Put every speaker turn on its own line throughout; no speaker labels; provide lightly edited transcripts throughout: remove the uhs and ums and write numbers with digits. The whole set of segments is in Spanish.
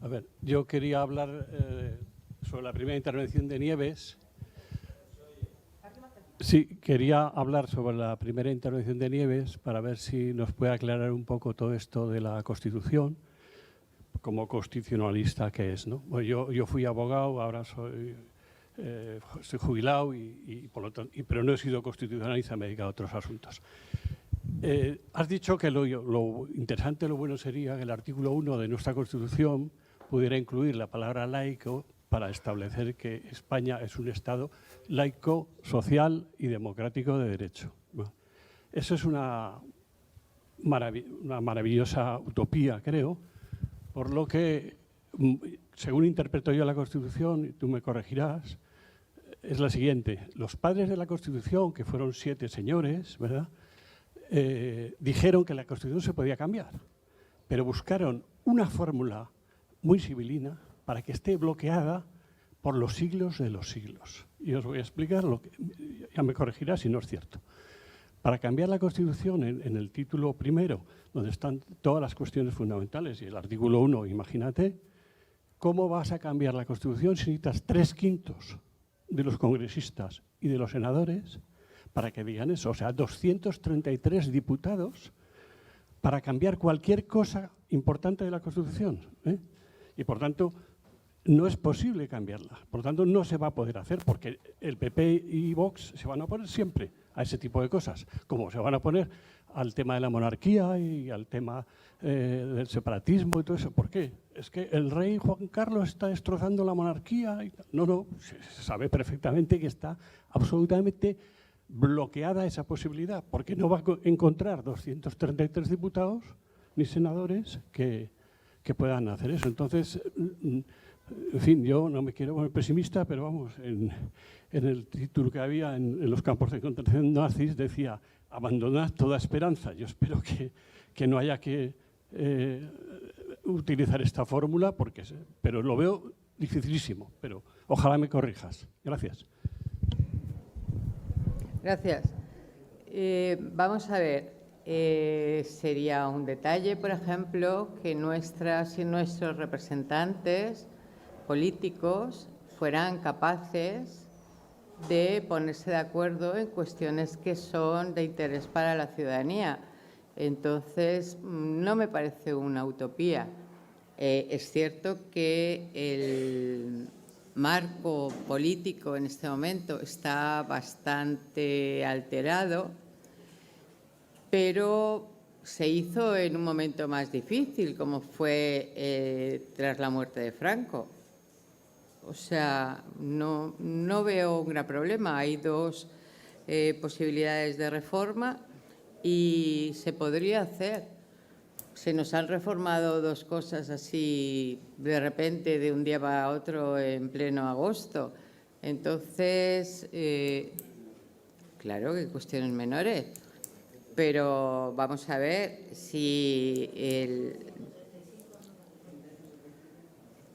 A ver, yo quería hablar sobre la primera intervención de Nieves. Sí, quería hablar sobre la primera intervención de Nieves para ver si nos puede aclarar un poco todo esto de la Constitución, como constitucionalista que es, ¿no? Bueno, yo fui abogado, ahora soy jubilado, por lo tanto, pero no he sido constitucionalista, me he dedicado a otros asuntos. Has dicho que lo interesante, lo bueno sería que el artículo 1 de nuestra Constitución pudiera incluir la palabra laico para establecer que España es un Estado laico, social y democrático de derecho. Bueno, eso es una maravillosa utopía, creo, por lo que, según interpreto yo la Constitución, y tú me corregirás, es la siguiente. Los padres de la Constitución, que fueron 7 señores, ¿verdad?, dijeron que la Constitución se podía cambiar, pero buscaron una fórmula muy sibilina para que esté bloqueada por los siglos de los siglos. Y os voy a explicar lo que, ya me corregirá si no es cierto. Para cambiar la Constitución en el título primero, donde están todas las cuestiones fundamentales, y el artículo 1, imagínate, ¿cómo vas a cambiar la Constitución si necesitas 3/5 de los congresistas y de los senadores para que digan eso? O sea, 233 diputados para cambiar cualquier cosa importante de la Constitución, ¿eh? Y por tanto, no es posible cambiarla. Por tanto, no se va a poder hacer porque el PP y Vox se van a oponer siempre a ese tipo de cosas, como se van a oponer al tema de la monarquía y al tema del separatismo y todo eso. ¿Por qué? Es que el rey Juan Carlos está destrozando la monarquía. No, se sabe perfectamente que está absolutamente bloqueada esa posibilidad, porque no va a encontrar 233 diputados ni senadores que puedan hacer eso. Entonces, en fin, yo no me quiero poner pesimista, pero vamos, en el título que había en los campos de concentración nazis decía abandonad toda esperanza. Yo espero que no haya que utilizar esta fórmula, pero lo veo dificilísimo, pero ojalá me corrijas. Gracias.
Gracias. Vamos a ver. Sería un detalle, por ejemplo, que nuestras y nuestros representantes políticos fueran capaces de ponerse de acuerdo en cuestiones que son de interés para la ciudadanía. Entonces, no me parece una utopía. Es cierto que el marco político en este momento está bastante alterado, pero se hizo en un momento más difícil, como fue tras la muerte de Franco. O sea, no veo un gran problema. Hay 2 posibilidades de reforma y se podría hacer. Se nos han reformado 2 cosas así de repente, de un día para otro, en pleno agosto. Entonces, claro que cuestiones menores. Pero vamos a ver si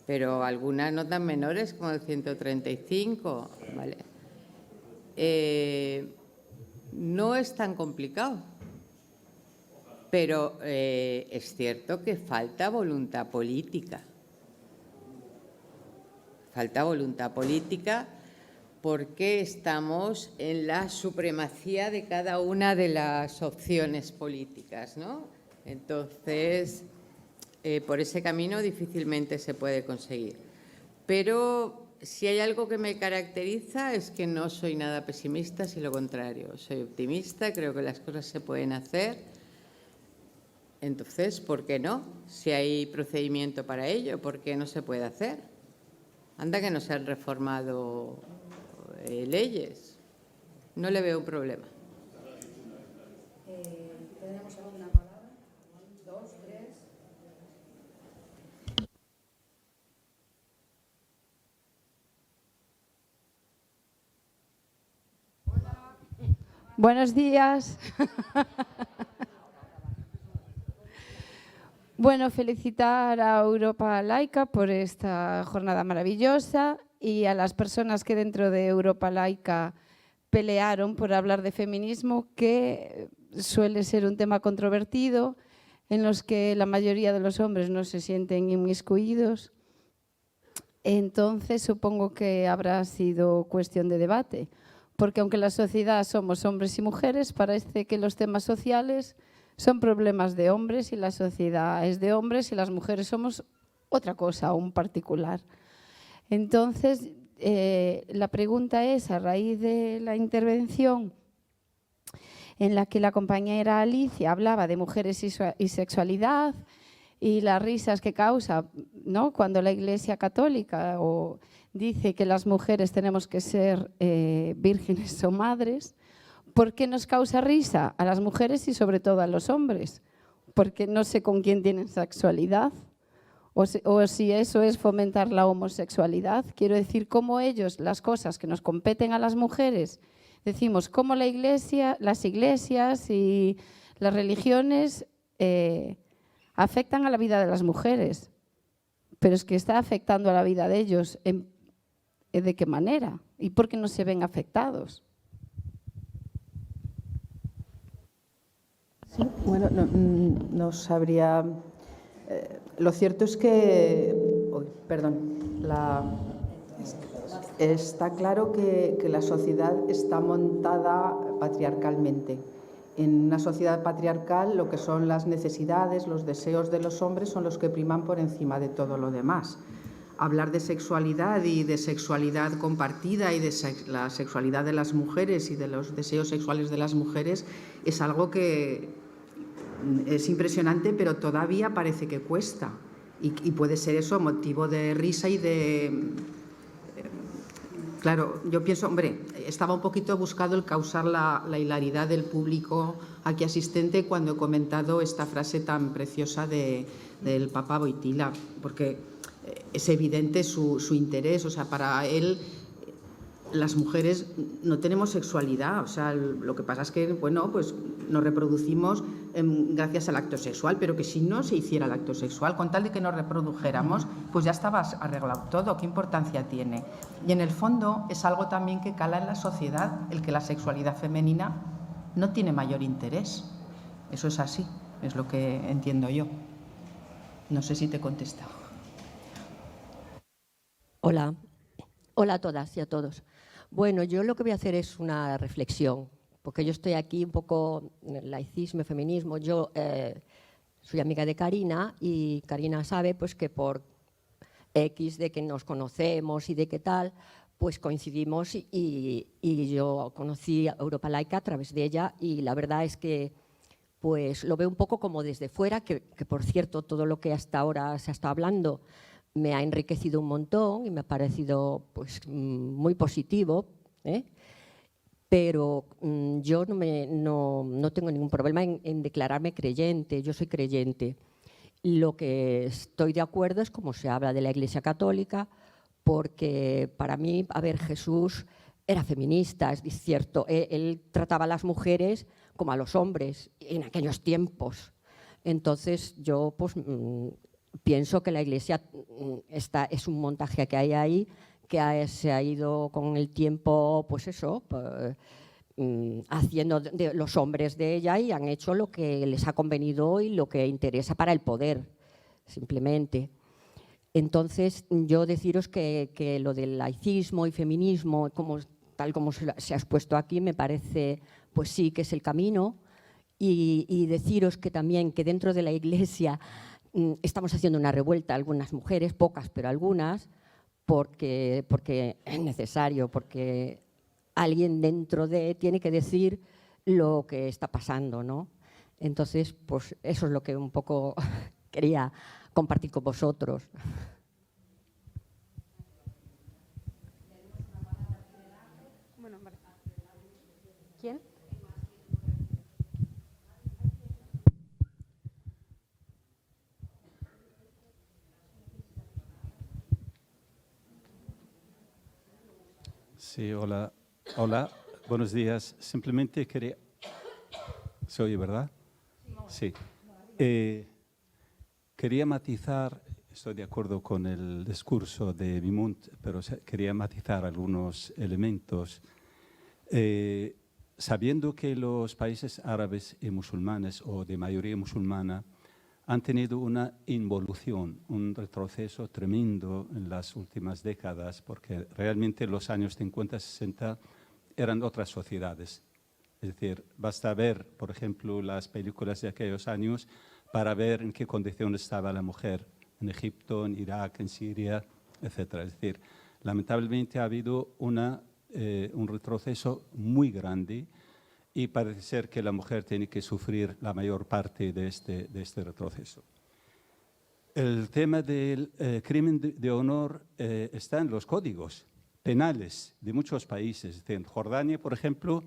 pero algunas no tan menores como el 135, ¿vale? No es tan complicado, pero es cierto que falta voluntad política. Falta voluntad política porque estamos en la supremacía de cada una de las opciones políticas, ¿no? Entonces, por ese camino difícilmente se puede conseguir. Pero si hay algo que me caracteriza es que no soy nada pesimista, sino lo contrario. Soy optimista, creo que las cosas se pueden hacer. Entonces, ¿por qué no? Si hay procedimiento para ello, ¿por qué no se puede hacer? Anda que no se han reformado leyes. No le veo un problema.
¿Tenemos alguna palabra? 2, 3. Hola.
Buenos días. Bueno, felicitar a Europa Laica por esta jornada maravillosa y a las personas que dentro de Europa Laica pelearon por hablar de feminismo, que suele ser un tema controvertido, en los que la mayoría de los hombres no se sienten inmiscuidos entonces supongo que habrá sido cuestión de debate, porque aunque la sociedad somos hombres y mujeres, parece que los temas sociales son problemas de hombres y la sociedad es de hombres y las mujeres somos otra cosa, un particular. Entonces, la pregunta es, a raíz de la intervención en la que la compañera Alicia hablaba de mujeres y sexualidad y las risas que causa, ¿no?, cuando la Iglesia Católica dice que las mujeres tenemos que ser vírgenes o madres, ¿por qué nos causa risa a las mujeres y sobre todo a los hombres? Porque no sé con quién tienen sexualidad o si eso es fomentar la homosexualidad. Quiero decir, cómo ellos, las cosas que nos competen a las mujeres, decimos cómo las iglesias y las religiones afectan a la vida de las mujeres, pero es que está afectando a la vida de ellos. ¿De qué manera? ¿Y por qué no se ven afectados?
Sí, bueno, no sabría. Lo cierto es que, está claro que la sociedad está montada patriarcalmente. En una sociedad patriarcal, lo que son las necesidades, los deseos de los hombres son los que priman por encima de todo lo demás. Hablar de sexualidad y de sexualidad compartida y de la sexualidad de las mujeres y de los deseos sexuales de las mujeres es algo que es impresionante, pero todavía parece que cuesta. Y puede ser eso motivo de risa y de... Claro, yo pienso, hombre, estaba un poquito buscado el causar la hilaridad del público aquí asistente cuando he comentado esta frase tan preciosa del Papa Wojtyla, porque es evidente su interés, o sea, para él las mujeres no tenemos sexualidad, o sea, lo que pasa es que, bueno, pues nos reproducimos gracias al acto sexual, pero que si no se hiciera el acto sexual, con tal de que nos reprodujéramos, pues ya estaba arreglado todo, ¿qué importancia tiene? Y en el fondo es algo también que cala en la sociedad, el que la sexualidad femenina no tiene mayor interés. Eso es así, es lo que entiendo yo. No sé si te he contestado.
Hola. Hola a todas y a todos. Bueno, yo lo que voy a hacer es una reflexión, porque yo estoy aquí un poco en el laicismo, feminismo. Yo soy amiga de Karina y Karina sabe pues que por X de que nos conocemos y de qué tal, pues coincidimos y yo conocí a Europa Laica a través de ella y la verdad es que pues lo veo un poco como desde fuera, que por cierto todo lo que hasta ahora se ha estado hablando me ha enriquecido un montón y me ha parecido pues, muy positivo, pero yo no tengo ningún problema en declararme creyente, yo soy creyente. Lo que estoy de acuerdo es como se habla de la Iglesia Católica, porque para mí, a ver, Jesús era feminista, es cierto, él trataba a las mujeres como a los hombres en aquellos tiempos. Entonces yo pues pienso que la Iglesia es un montaje que hay ahí, que se ha ido con el tiempo, pues eso, haciendo de los hombres de ella y han hecho lo que les ha convenido y lo que interesa para el poder, simplemente. Entonces, yo deciros que lo del laicismo y feminismo, tal como se ha expuesto aquí, me parece, pues sí, que es el camino. Y deciros que también que dentro de la Iglesia estamos haciendo una revuelta, algunas mujeres, pocas, pero algunas, porque es necesario, porque alguien dentro tiene que decir lo que está pasando, ¿no? Entonces, pues eso es lo que un poco quería compartir con vosotros. ¿Quién?
Sí, hola. Hola, buenos días. Simplemente quería... ¿Se oye, verdad? Sí. Quería matizar, estoy de acuerdo con el discurso de Bimunt, pero quería matizar algunos elementos. Sabiendo que los países árabes y musulmanes, o de mayoría musulmana, han tenido una involución, un retroceso tremendo en las últimas décadas, porque realmente los años 50, 60 eran otras sociedades. Es decir, basta ver, por ejemplo, las películas de aquellos años para ver en qué condiciones estaba la mujer en Egipto, en Irak, en Siria, etc. Es decir, lamentablemente ha habido un retroceso muy grande y parece ser que la mujer tiene que sufrir la mayor parte de este retroceso. El tema del crimen de honor está en los códigos penales de muchos países. En Jordania, por ejemplo,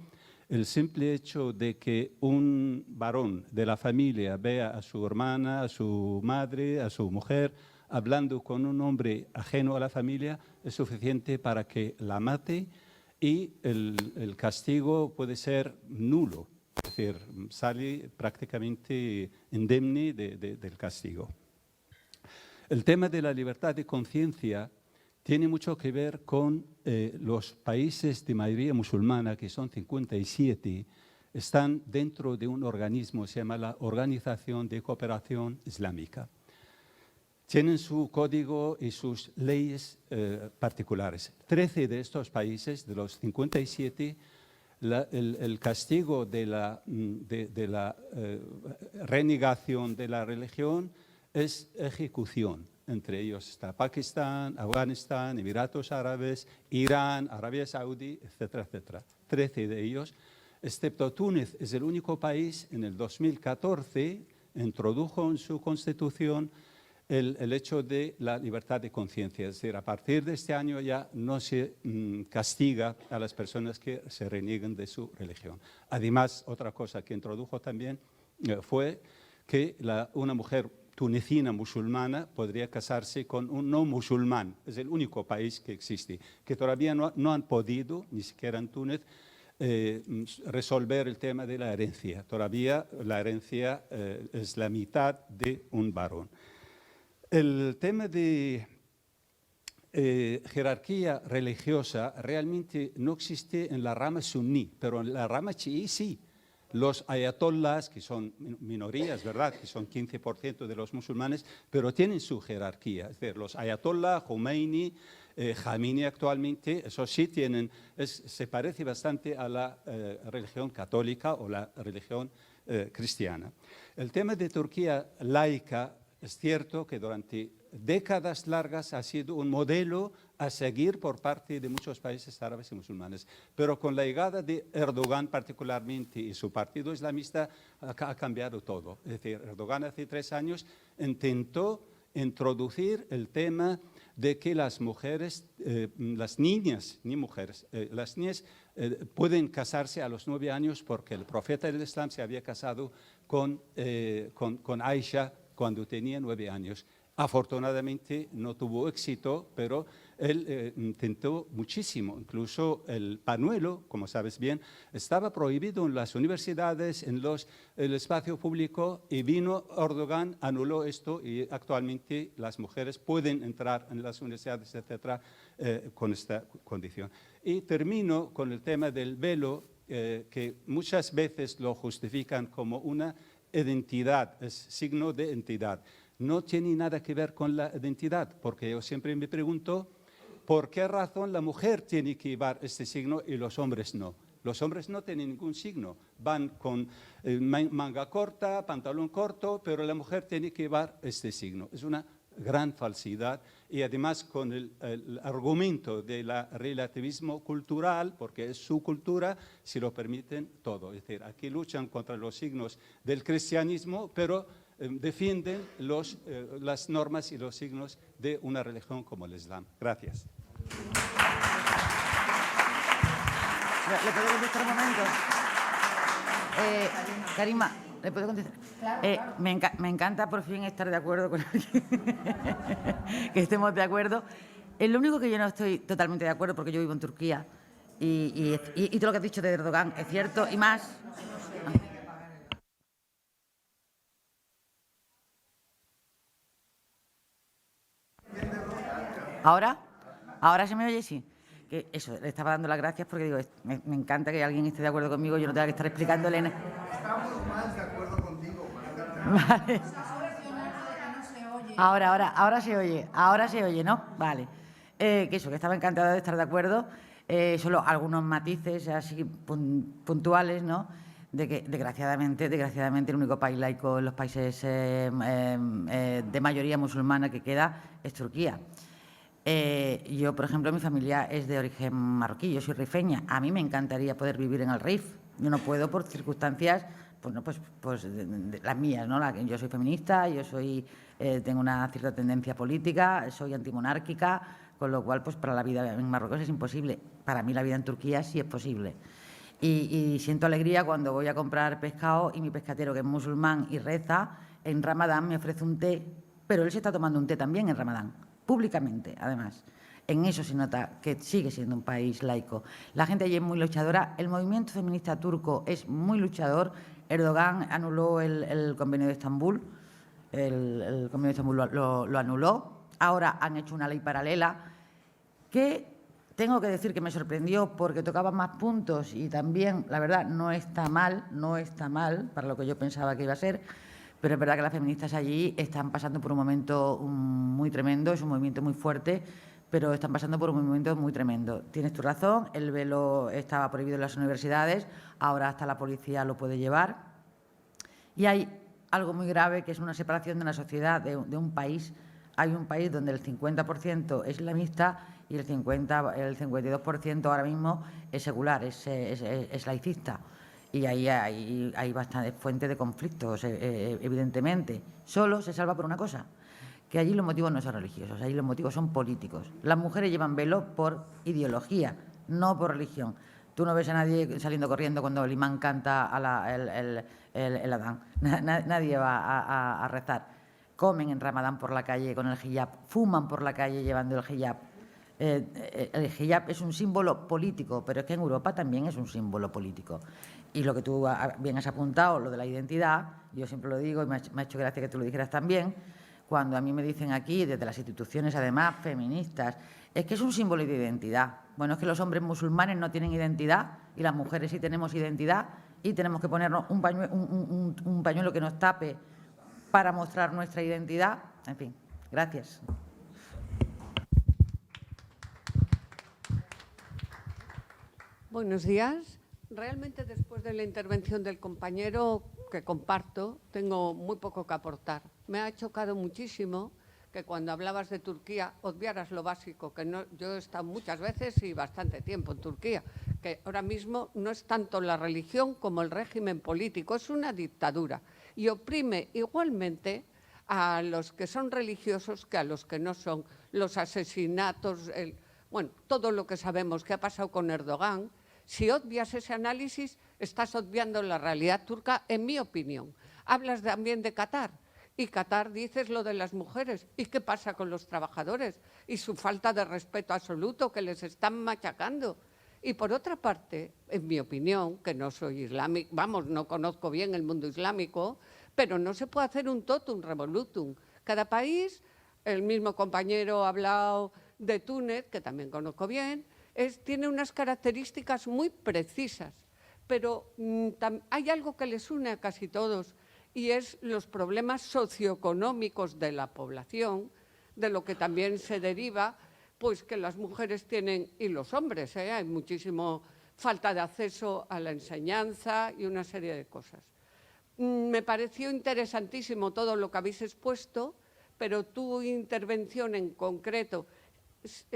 el simple hecho de que un varón de la familia vea a su hermana, a su madre, a su mujer, hablando con un hombre ajeno a la familia, es suficiente para que la mate y el castigo puede ser nulo. Es decir, sale prácticamente indemne del castigo. El tema de la libertad de conciencia tiene mucho que ver con los países de mayoría musulmana, que son 57, están dentro de un organismo, se llama la Organización de Cooperación Islámica. Tienen su código y sus leyes particulares. 13 de estos países, de los 57, el castigo de la renegación de la religión es ejecución. Entre ellos está Pakistán, Afganistán, Emiratos Árabes, Irán, Arabia Saudí, etcétera, etcétera. 13 de ellos, excepto Túnez, es el único país en el 2014 introdujo en su constitución el hecho de la libertad de conciencia. Es decir, a partir de este año ya no se castiga a las personas que se reniegan de su religión. Además, otra cosa que introdujo también fue que una mujer tunecina musulmana podría casarse con un no musulmán. Es el único país que existe, que todavía no han podido, ni siquiera en Túnez, resolver el tema de la herencia. Todavía la herencia es la mitad de un varón. El tema de jerarquía religiosa realmente no existe en la rama suní, pero en la rama chií sí. Los ayatollahs, que son minorías, ¿verdad?, que son 15% de los musulmanes, pero tienen su jerarquía. Es decir, los ayatollah, Khomeini, Khamenei actualmente, eso sí tienen, se parece bastante a la religión católica o la religión cristiana. El tema de Turquía laica, es cierto que durante décadas largas ha sido un modelo a seguir por parte de muchos países árabes y musulmanes. Pero con la llegada de Erdogan particularmente y su partido islamista ha cambiado todo. Es decir, Erdogan hace 3 años intentó introducir el tema de que las mujeres, las niñas, ni mujeres, las niñas pueden casarse a los 9 años porque el profeta del Islam se había casado con Aisha cuando tenía 9 años. Afortunadamente no tuvo éxito, pero él intentó muchísimo. Incluso el pañuelo, como sabes bien, estaba prohibido en las universidades, en el espacio público, y vino Erdogan, anuló esto y actualmente las mujeres pueden entrar en las universidades, etcétera, con esta condición. Y termino con el tema del velo, que muchas veces lo justifican como una identidad, es signo de entidad. No tiene nada que ver con la identidad, porque yo siempre me pregunto por qué razón la mujer tiene que llevar este signo y los hombres no. Los hombres no tienen ningún signo, van con manga corta, pantalón corto, pero la mujer tiene que llevar este signo. Es una gran falsedad y además con el argumento del relativismo cultural, porque es su cultura, si lo permiten todo. Es decir, aquí luchan contra los signos del cristianismo, pero defienden las normas y los signos de una religión como el Islam. Gracias.
¿Le puedo contestar un momento? Karima, ¿le puedo contestar? Claro. Me encanta por fin estar de acuerdo con alguien, que estemos de acuerdo. Es lo único que yo no estoy totalmente de acuerdo, porque yo vivo en Turquía y todo lo que has dicho de Erdogan es cierto y más. ¿Ahora se me oye? Sí. Que eso, le estaba dando las gracias porque digo, me encanta que alguien esté de acuerdo conmigo, yo no tenga que estar explicándole. Estamos más de acuerdo contigo. Vale. Ahora se oye, ¿no? Vale. Que eso, que estaba encantada de estar de acuerdo. Solo algunos matices así puntuales, ¿no? De que, desgraciadamente, el único país laico en los países de mayoría musulmana que queda es Turquía. Yo, por ejemplo, mi familia es de origen marroquí, yo soy rifeña. A mí me encantaría poder vivir en el Rif. Yo no puedo por circunstancias, pues de las mías, ¿no? Yo soy feminista, tengo una cierta tendencia política, soy antimonárquica, con lo cual, pues para la vida en Marruecos es imposible. Para mí la vida en Turquía sí es posible. Y siento alegría cuando voy a comprar pescado y mi pescatero, que es musulmán y reza, en Ramadán me ofrece un té, pero él se está tomando un té también en Ramadán, públicamente, además. En eso se nota que sigue siendo un país laico. La gente allí es muy luchadora. El movimiento feminista turco es muy luchador. Erdogan anuló el convenio de Estambul. El convenio de Estambul lo anuló. Ahora han hecho una ley paralela que tengo que decir que me sorprendió porque tocaba más puntos y también, la verdad, no está mal para lo que yo pensaba que iba a ser. Pero es verdad que las feministas allí están pasando por un momento muy tremendo, es un movimiento muy fuerte, pero están pasando por un momento muy tremendo. Tienes tu razón, el velo estaba prohibido en las universidades, ahora hasta la policía lo puede llevar. Y hay algo muy grave, que es una separación de una sociedad, de un país. Hay un país donde el 50% es islamista y el 52% ahora mismo es secular, es laicista. Y ahí hay bastantes fuentes de conflictos, evidentemente. Solo se salva por una cosa, que allí los motivos no son religiosos, allí los motivos son políticos. Las mujeres llevan velo por ideología, no por religión. Tú no ves a nadie saliendo corriendo cuando el imán canta el Adán. Nadie va a rezar. Comen en Ramadán por la calle con el hijab, fuman por la calle llevando el hijab. El hijab es un símbolo político, pero es que en Europa también es un símbolo político. Y lo que tú bien has apuntado, lo de la identidad, yo siempre lo digo y me ha hecho gracia que tú lo dijeras también, cuando a mí me dicen aquí, desde las instituciones además, feministas, es que es un símbolo de identidad. Bueno, es que los hombres musulmanes no tienen identidad y las mujeres sí tenemos identidad y tenemos que ponernos un pañuelo que nos tape para mostrar nuestra identidad. En fin, gracias.
Buenos días. Realmente, después de la intervención del compañero, que comparto, tengo muy poco que aportar. Me ha chocado muchísimo que cuando hablabas de Turquía obviaras lo básico, que no, yo he estado muchas veces y bastante tiempo en Turquía, que ahora mismo no es tanto la religión como el régimen político, es una dictadura y oprime igualmente a los que son religiosos que a los que no son, los asesinatos, bueno, todo lo que sabemos que ha pasado con Erdogan. Si obvias ese análisis, estás obviando la realidad turca, en mi opinión. Hablas también de Qatar, y Qatar dices lo de las mujeres. ¿Y qué pasa con los trabajadores? Y su falta de respeto absoluto, que les están machacando. Y por otra parte, en mi opinión, que no soy islámico, vamos, no conozco bien el mundo islámico, pero no se puede hacer un totum revolutum. Cada país, el mismo compañero ha hablado de Túnez, que también conozco bien, tiene unas características muy precisas, pero hay algo que les une a casi todos y es los problemas socioeconómicos de la población, de lo que también se deriva pues que las mujeres tienen, y los hombres, hay muchísima falta de acceso a la enseñanza y una serie de cosas. Me pareció interesantísimo todo lo que habéis expuesto, pero tu intervención en concreto,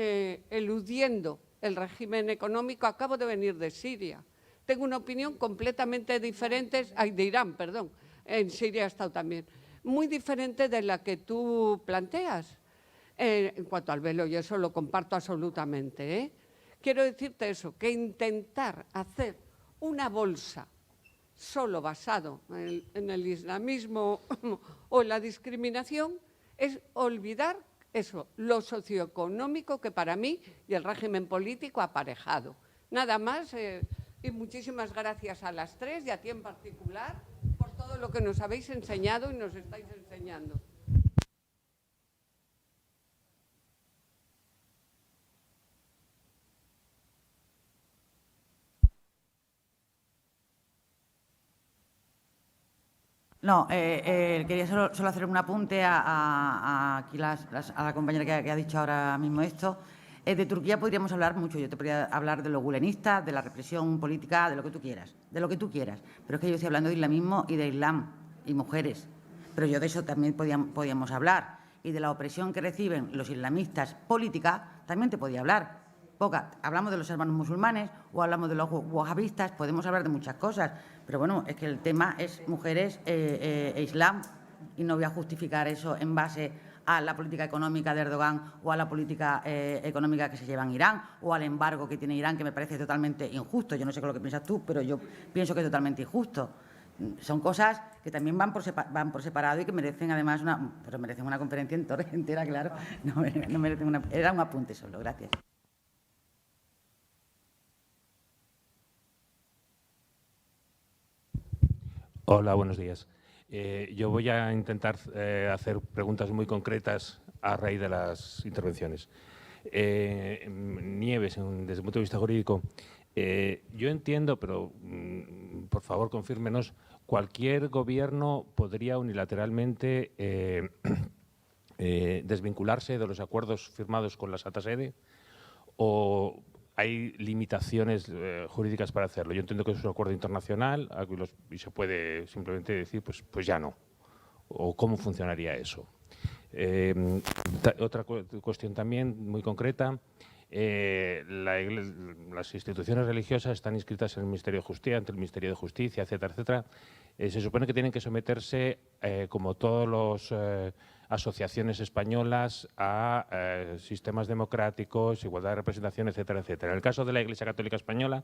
eludiendo el régimen económico, acabo de venir de Siria. Tengo una opinión completamente diferente, de Irán, perdón, en Siria he estado también, muy diferente de la que tú planteas. En cuanto al velo, y eso lo comparto absolutamente. Quiero decirte eso, que intentar hacer una bolsa solo basado en el islamismo o en la discriminación es olvidar eso, lo socioeconómico que para mí y el régimen político ha aparejado. Nada más y muchísimas gracias a las tres y a ti en particular por todo lo que nos habéis enseñado y nos estáis enseñando.
No, quería solo hacer un apunte a aquí a la compañera que ha dicho ahora mismo esto. De Turquía podríamos hablar mucho. Yo te podría hablar de los gulenistas, de la represión política, de lo que tú quieras. De lo que tú quieras. Pero es que yo estoy hablando de islamismo y de islam y mujeres. Pero yo de eso también podíamos hablar. Y de la opresión que reciben los islamistas política también te podía hablar. Hablamos de los hermanos musulmanes o hablamos de los wahabistas, podemos hablar de muchas cosas, pero bueno, es que el tema es mujeres e islam y no voy a justificar eso en base a la política económica de Erdogan o a la política económica que se lleva en Irán o al embargo que tiene Irán, que me parece totalmente injusto. Yo no sé qué es lo que piensas tú, pero yo pienso que es totalmente injusto. Son cosas que también van por separado y que merecen además merecen una conferencia entera, claro. No merecen era un apunte solo, gracias.
Hola, buenos días. Yo voy a intentar hacer preguntas muy concretas a raíz de las intervenciones. Nieves, desde el punto de vista jurídico, yo entiendo, pero por favor confírmenos, cualquier gobierno podría unilateralmente desvincularse de los acuerdos firmados con la Santa Sede o hay limitaciones jurídicas para hacerlo. Yo entiendo que es un acuerdo internacional y se puede simplemente decir, pues ya no. ¿O cómo funcionaría eso? Otra cuestión también muy concreta. Las instituciones religiosas están inscritas en el Ministerio de Justicia, ante el Ministerio de Justicia, etcétera, etcétera. Se supone que tienen que someterse, como todas las asociaciones españolas, a sistemas democráticos, igualdad de representación, etcétera, etcétera. En el caso de la Iglesia Católica Española,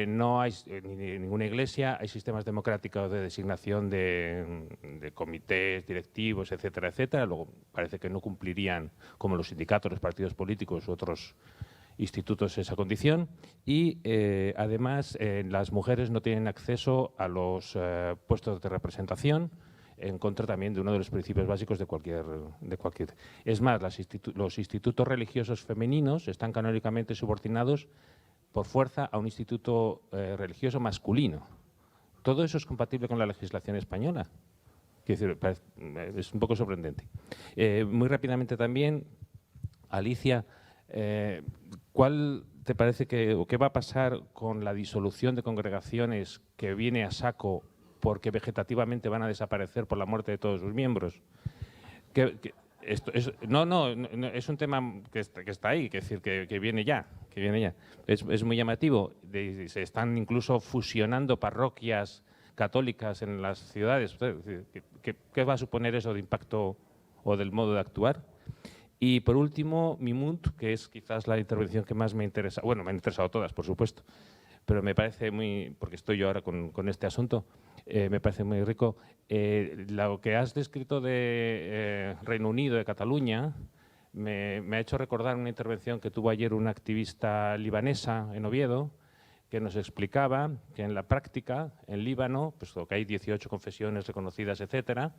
no hay ninguna iglesia, hay sistemas democráticos de designación de comités directivos, etcétera, etcétera. Luego parece que no cumplirían, como los sindicatos, los partidos políticos u otros institutos, esa condición. Y además las mujeres no tienen acceso a los puestos de representación, en contra también de uno de los principios básicos de cualquier. Es más, los institutos religiosos femeninos están canónicamente subordinados por fuerza a un instituto religioso masculino. Todo eso es compatible con la legislación española. Quiero decir, es un poco sorprendente. Muy rápidamente también, Alicia, ¿cuál te parece o qué va a pasar con la disolución de congregaciones que viene a saco porque vegetativamente van a desaparecer por la muerte de todos sus miembros? Es un tema que está ahí, que decir que viene ya, Es muy llamativo. Se están incluso fusionando parroquias católicas en las ciudades. ¿Qué va a suponer eso de impacto o del modo de actuar? Y por último, Mimunt, que es quizás la intervención que más me interesa. Bueno, me han interesado todas, por supuesto, pero me parece porque estoy yo ahora con este asunto, me parece muy rico. Lo que has descrito de Reino Unido, de Cataluña, me ha hecho recordar una intervención que tuvo ayer una activista libanesa en Oviedo, que nos explicaba que en la práctica, en Líbano, puesto que hay 18 confesiones reconocidas, etcétera,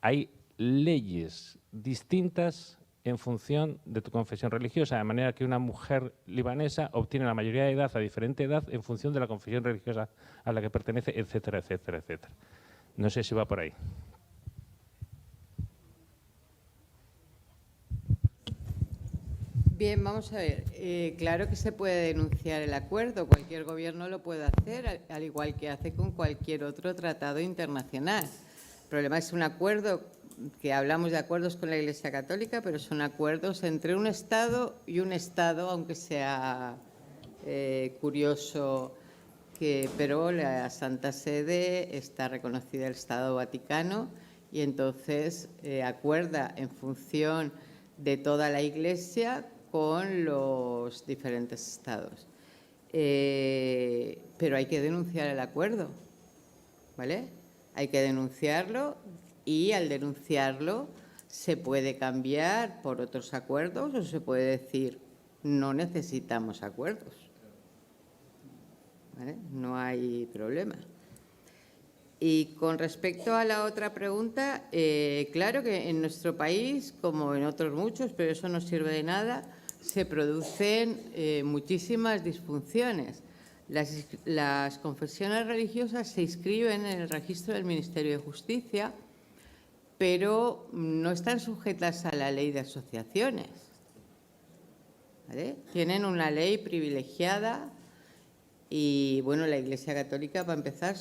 hay leyes distintas en función de tu confesión religiosa, de manera que una mujer libanesa obtiene la mayoría de edad a diferente edad en función de la confesión religiosa a la que pertenece, etcétera, etcétera, etcétera. No sé si va por ahí.
Bien, vamos a ver. Claro que se puede denunciar el acuerdo. Cualquier gobierno lo puede hacer, al igual que hace con cualquier otro tratado internacional. El problema es un acuerdo, que hablamos de acuerdos con la Iglesia Católica, pero son acuerdos entre un Estado y un Estado, aunque sea curioso, pero la Santa Sede está reconocida el Estado Vaticano y entonces acuerda en función de toda la Iglesia con los diferentes estados. Pero hay que denunciar el acuerdo, ¿vale? Hay que denunciarlo y al denunciarlo se puede cambiar por otros acuerdos o se puede decir no necesitamos acuerdos, ¿vale? No hay problema. Y con respecto a la otra pregunta, claro que en nuestro país, como en otros muchos, pero eso no sirve de nada, se producen muchísimas disfunciones. Las confesiones religiosas se inscriben en el registro del Ministerio de Justicia, pero no están sujetas a la ley de asociaciones, ¿vale? Tienen una ley privilegiada y, bueno, la Iglesia Católica, para empezar,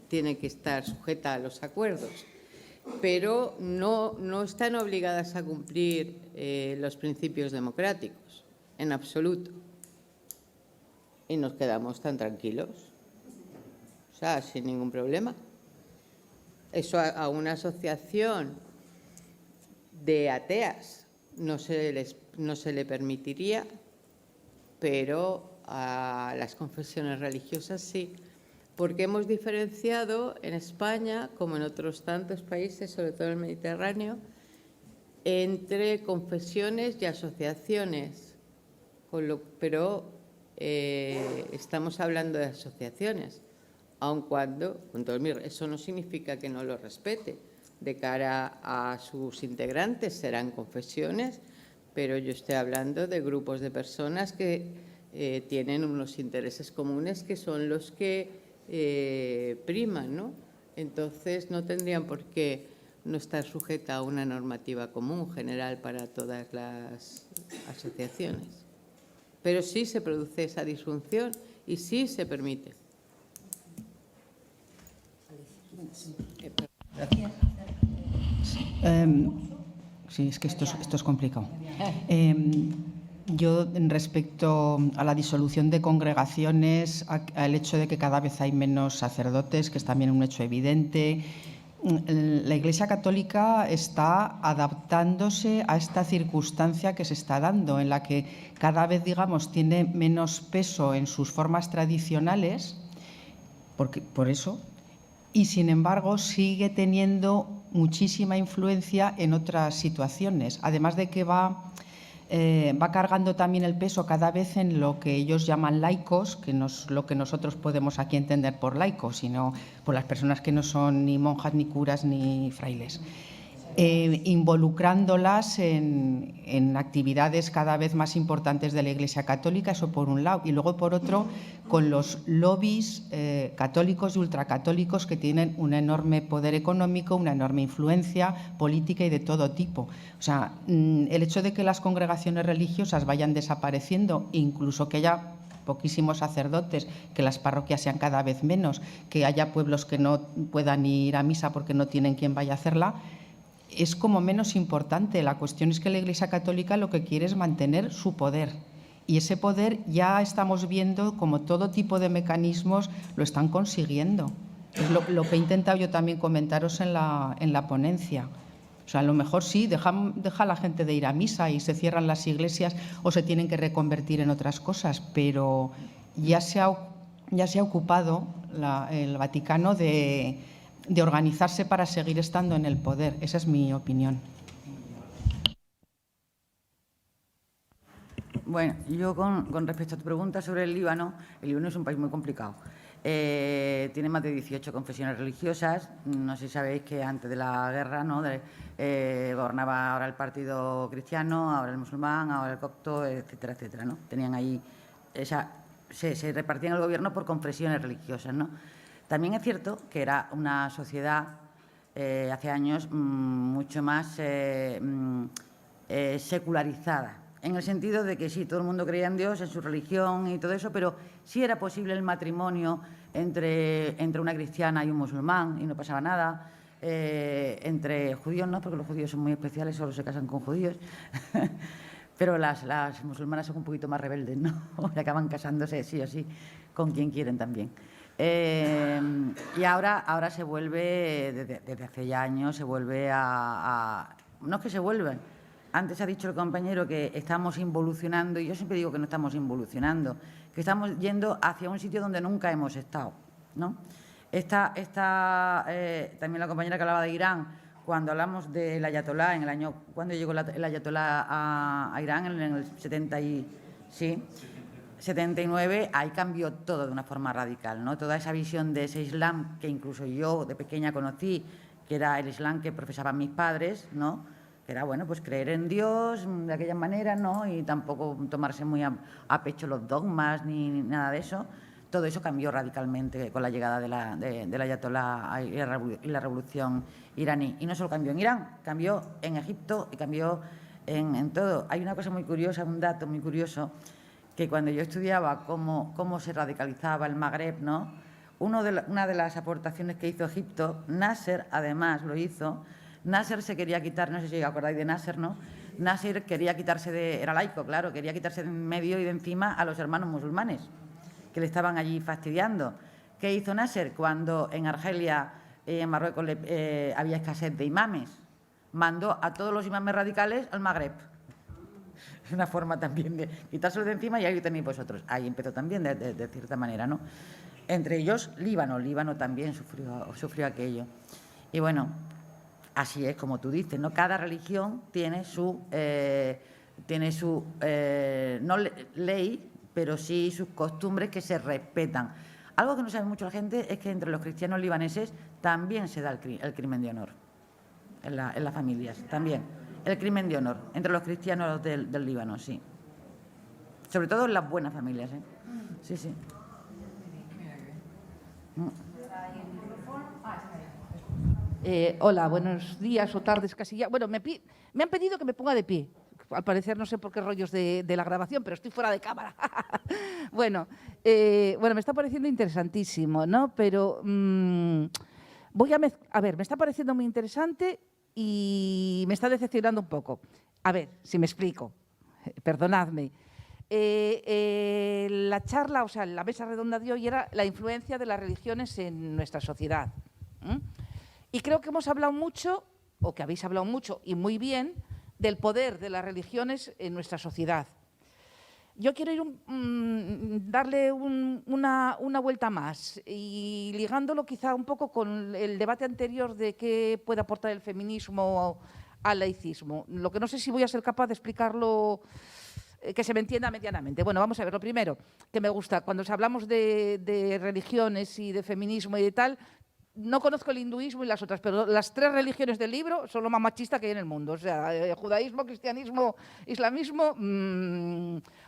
tiene que estar sujeta a los acuerdos, pero no están obligadas a cumplir los principios democráticos, en absoluto. Y nos quedamos tan tranquilos, o sea, sin ningún problema. Eso a una asociación de ateas no se le permitiría, pero a las confesiones religiosas sí, porque hemos diferenciado en España, como en otros tantos países, sobre todo en el Mediterráneo, entre confesiones y asociaciones, pero estamos hablando de asociaciones, aun cuando, eso no significa que no lo respete. De cara a sus integrantes serán confesiones, pero yo estoy hablando de grupos de personas que tienen unos intereses comunes que son los que priman, ¿no? Entonces no tendrían por qué no estar sujeta a una normativa común general para todas las asociaciones. Pero sí se produce esa disfunción y sí se permite.
Sí, es que esto es complicado. Yo, respecto a la disolución de congregaciones, al hecho de que cada vez hay menos sacerdotes, que es también un hecho evidente, la Iglesia Católica está adaptándose a esta circunstancia que se está dando, en la que cada vez, digamos, tiene menos peso en sus formas tradicionales, por eso, y sin embargo sigue teniendo muchísima influencia en otras situaciones, además de que va cargando también el peso cada vez en lo que ellos llaman laicos, que no es lo que nosotros podemos aquí entender por laicos, sino por las personas que no son ni monjas, ni curas, ni frailes, involucrándolas en actividades cada vez más importantes de la Iglesia Católica, eso por un lado, y luego por otro con los lobbies católicos y ultracatólicos que tienen un enorme poder económico, una enorme influencia política y de todo tipo. O sea, el hecho de que las congregaciones religiosas vayan desapareciendo, incluso que haya poquísimos sacerdotes, que las parroquias sean cada vez menos, que haya pueblos que no puedan ir a misa porque no tienen quien vaya a hacerla, es como menos importante. La cuestión es que la Iglesia Católica lo que quiere es mantener su poder. Y ese poder ya estamos viendo como todo tipo de mecanismos lo están consiguiendo. Es lo que he intentado yo también comentaros en la ponencia. O sea, a lo mejor sí, deja a la gente de ir a misa y se cierran las iglesias o se tienen que reconvertir en otras cosas, pero ya se ha ocupado el Vaticano de organizarse para seguir estando en el poder. Esa es mi opinión.
Bueno, yo con respecto a tu pregunta sobre el Líbano es un país muy complicado. Tiene más de 18 confesiones religiosas. No sé si sabéis que antes de la guerra, ¿no? Gobernaba ahora el partido cristiano, ahora el musulmán, ahora el copto, etcétera, etcétera, ¿no? Tenían ahí se repartían el gobierno por confesiones religiosas, ¿no? También es cierto que era una sociedad hace años mucho más secularizada, en el sentido de que sí, todo el mundo creía en Dios, en su religión y todo eso, pero sí era posible el matrimonio entre una cristiana y un musulmán y no pasaba nada, entre judíos no, porque los judíos son muy especiales, solo se casan con judíos, pero las musulmanas son un poquito más rebeldes, ¿no? Y acaban casándose sí o sí con quien quieren también. Y ahora se vuelve, desde hace ya años, se vuelve no es que se vuelvan. Antes ha dicho el compañero que estamos involucionando, y yo siempre digo que no estamos involucionando, que estamos yendo hacia un sitio donde nunca hemos estado, ¿no? También la compañera que hablaba de Irán, cuando hablamos del ayatolá, en el año, cuando llegó el ayatolá a Irán, en el 79, ahí cambió todo de una forma radical, ¿no? Toda esa visión de ese Islam que incluso yo de pequeña conocí, que era el Islam que profesaban mis padres, ¿no? que era, bueno, pues creer en Dios de aquella manera, ¿no? Y tampoco tomarse muy a pecho los dogmas ni nada de eso. Todo eso cambió radicalmente con la llegada del ayatolá y la revolución iraní. Y no solo cambió en Irán, cambió en Egipto y cambió en todo. Hay una cosa muy curiosa, un dato muy curioso, que cuando yo estudiaba cómo se radicalizaba el Magreb, ¿no? Una de las aportaciones que hizo Egipto, Nasser además lo hizo. Nasser se quería quitar, no sé si acordáis de Nasser, ¿no? Nasser quería quitarse era laico, claro, quería quitarse de en medio y de encima a los hermanos musulmanes que le estaban allí fastidiando. ¿Qué hizo Nasser cuando en Argelia y en Marruecos había escasez de imames? Mandó a todos los imames radicales al Magreb. Es una forma también de quitárselo de encima y ahí tenéis vosotros. Ahí empezó también de cierta manera, ¿no? Entre ellos Líbano. Líbano también sufrió aquello. Y bueno, así es como tú dices, ¿no? Cada religión tiene su no ley, pero sí sus costumbres que se respetan. Algo que no sabe mucho la gente es que entre los cristianos libaneses también se da el crimen de honor, en las familias, también. El crimen de honor entre los cristianos del Líbano, sí. Sobre todo en las buenas familias, ¿eh? Sí, sí.
Hola, buenos días o tardes casi ya. Bueno, me han pedido que me ponga de pie. Al parecer no sé por qué rollos de la grabación, pero estoy fuera de cámara. Bueno, me está pareciendo interesantísimo, ¿no? Pero voy a ver, me está pareciendo muy interesante y me está decepcionando un poco. A ver, si me explico. Perdonadme. La charla, o sea, la mesa redonda de hoy era la influencia de las religiones en nuestra sociedad. Y creo que hemos hablado mucho, o que habéis hablado mucho y muy bien, del poder de las religiones en nuestra sociedad. Yo quiero darle una vuelta más y ligándolo quizá un poco con el debate anterior de qué puede aportar el feminismo al laicismo. Lo que no sé si voy a ser capaz de explicarlo, que se me entienda medianamente. Bueno, vamos a ver, lo primero que me gusta, cuando hablamos de religiones y de feminismo y de tal, no conozco el hinduismo y las otras, pero las 3 religiones del libro son lo más machista que hay en el mundo. O sea, judaísmo, cristianismo, islamismo,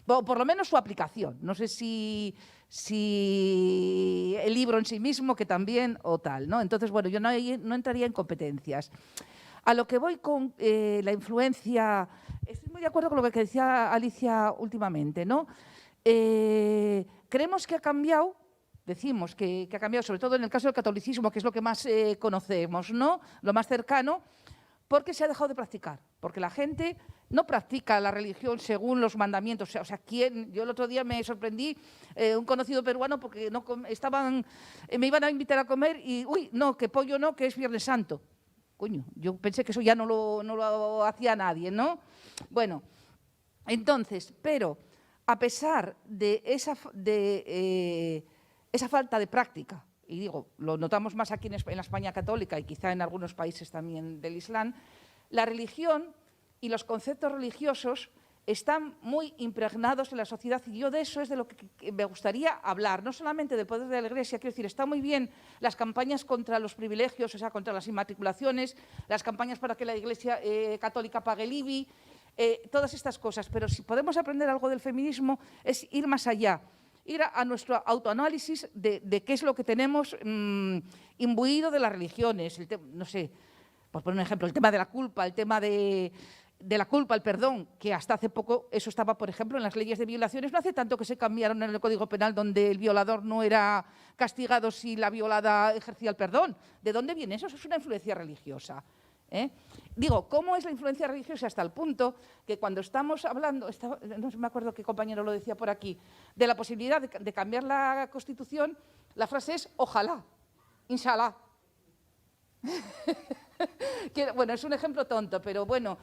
por lo menos su aplicación. No sé si el libro en sí mismo, que también, o tal, ¿no? Entonces, bueno, yo no entraría en competencias. A lo que voy con la influencia, estoy muy de acuerdo con lo que decía Alicia últimamente, ¿no? Creemos que ha cambiado. Decimos que ha cambiado, sobre todo en el caso del catolicismo, que es lo que más conocemos, ¿no? Lo más cercano, porque se ha dejado de practicar, porque la gente no practica la religión según los mandamientos. O sea, yo el otro día me sorprendí, un conocido peruano, porque me iban a invitar a comer y, uy, no, que pollo no, que es Viernes Santo. Coño, yo pensé que eso ya no lo hacía nadie, ¿no? Bueno, entonces, pero a pesar de esa falta de práctica, y digo, lo notamos más aquí en la España católica y quizá en algunos países también del Islam, la religión y los conceptos religiosos están muy impregnados en la sociedad y yo de eso es de lo que me gustaría hablar, no solamente del poder de la Iglesia, quiero decir, está muy bien las campañas contra los privilegios, o sea, contra las inmatriculaciones, las campañas para que la Iglesia católica pague el IBI, todas estas cosas, pero si podemos aprender algo del feminismo es ir más allá, ir a nuestro autoanálisis de qué es lo que tenemos imbuido de las religiones. No sé, por poner un ejemplo, el tema de la culpa, el tema de la culpa, el perdón, que hasta hace poco eso estaba, por ejemplo, en las leyes de violaciones. No hace tanto que se cambiaron en el Código Penal donde el violador no era castigado si la violada ejercía el perdón. ¿De dónde viene eso? Eso es una influencia religiosa. Digo, ¿cómo es la influencia religiosa? Hasta el punto que cuando estamos hablando, no me acuerdo qué compañero lo decía por aquí, de la posibilidad de cambiar la Constitución, la frase es ojalá, inshallah. Bueno, es un ejemplo tonto, pero bueno,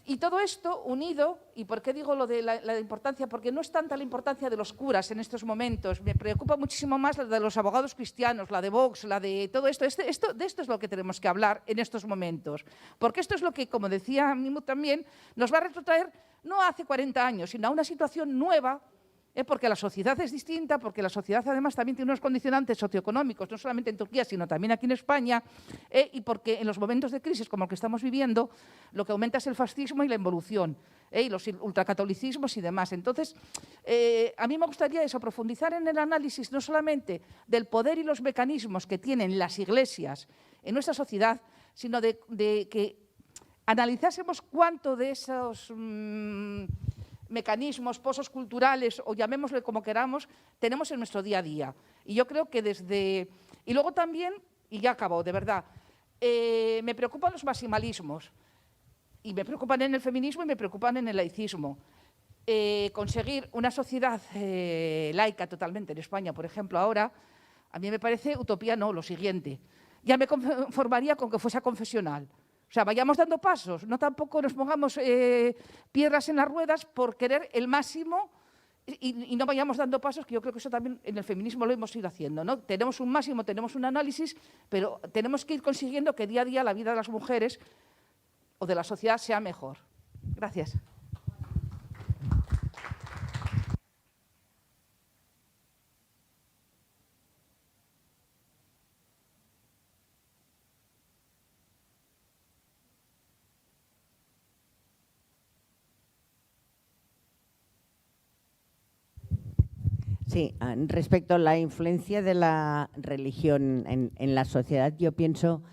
y todo esto unido, ¿y por qué digo lo de la importancia? Porque no es tanta la importancia de los curas en estos momentos, me preocupa muchísimo más la de los abogados cristianos, la de Vox, la de todo esto. De esto es lo que tenemos que hablar en estos momentos, porque esto es lo que, como decía Mimut también, nos va a retrotraer no hace 40 años, sino a una situación nueva porque la sociedad es distinta, porque la sociedad además también tiene unos condicionantes socioeconómicos, no solamente en Turquía, sino también aquí en España, y porque en los momentos de crisis como el que estamos viviendo, lo que aumenta es el fascismo y la involución, y los ultracatolicismos y demás. Entonces, a mí me gustaría eso, profundizar en el análisis no solamente del poder y los mecanismos que tienen las iglesias en nuestra sociedad, sino de que analizásemos cuánto de esos mecanismos, pozos culturales, o llamémosle como queramos, tenemos en nuestro día a día. Y yo creo que desde... Y luego también, y ya acabo, de verdad, me preocupan los maximalismos, y me preocupan en el feminismo y me preocupan en el laicismo. Conseguir una sociedad laica totalmente en España, por ejemplo, ahora, a mí me parece utopía, no, lo siguiente. Ya me conformaría con que fuese confesional. O sea, vayamos dando pasos, no tampoco nos pongamos piedras en las ruedas por querer el máximo y no vayamos dando pasos, que yo creo que eso también en el feminismo lo hemos ido haciendo, ¿no? Tenemos un máximo, tenemos un análisis, pero tenemos que ir consiguiendo que día a día la vida de las mujeres o de la sociedad sea mejor. Gracias.
Sí, respecto a la influencia de la religión en la sociedad, yo pienso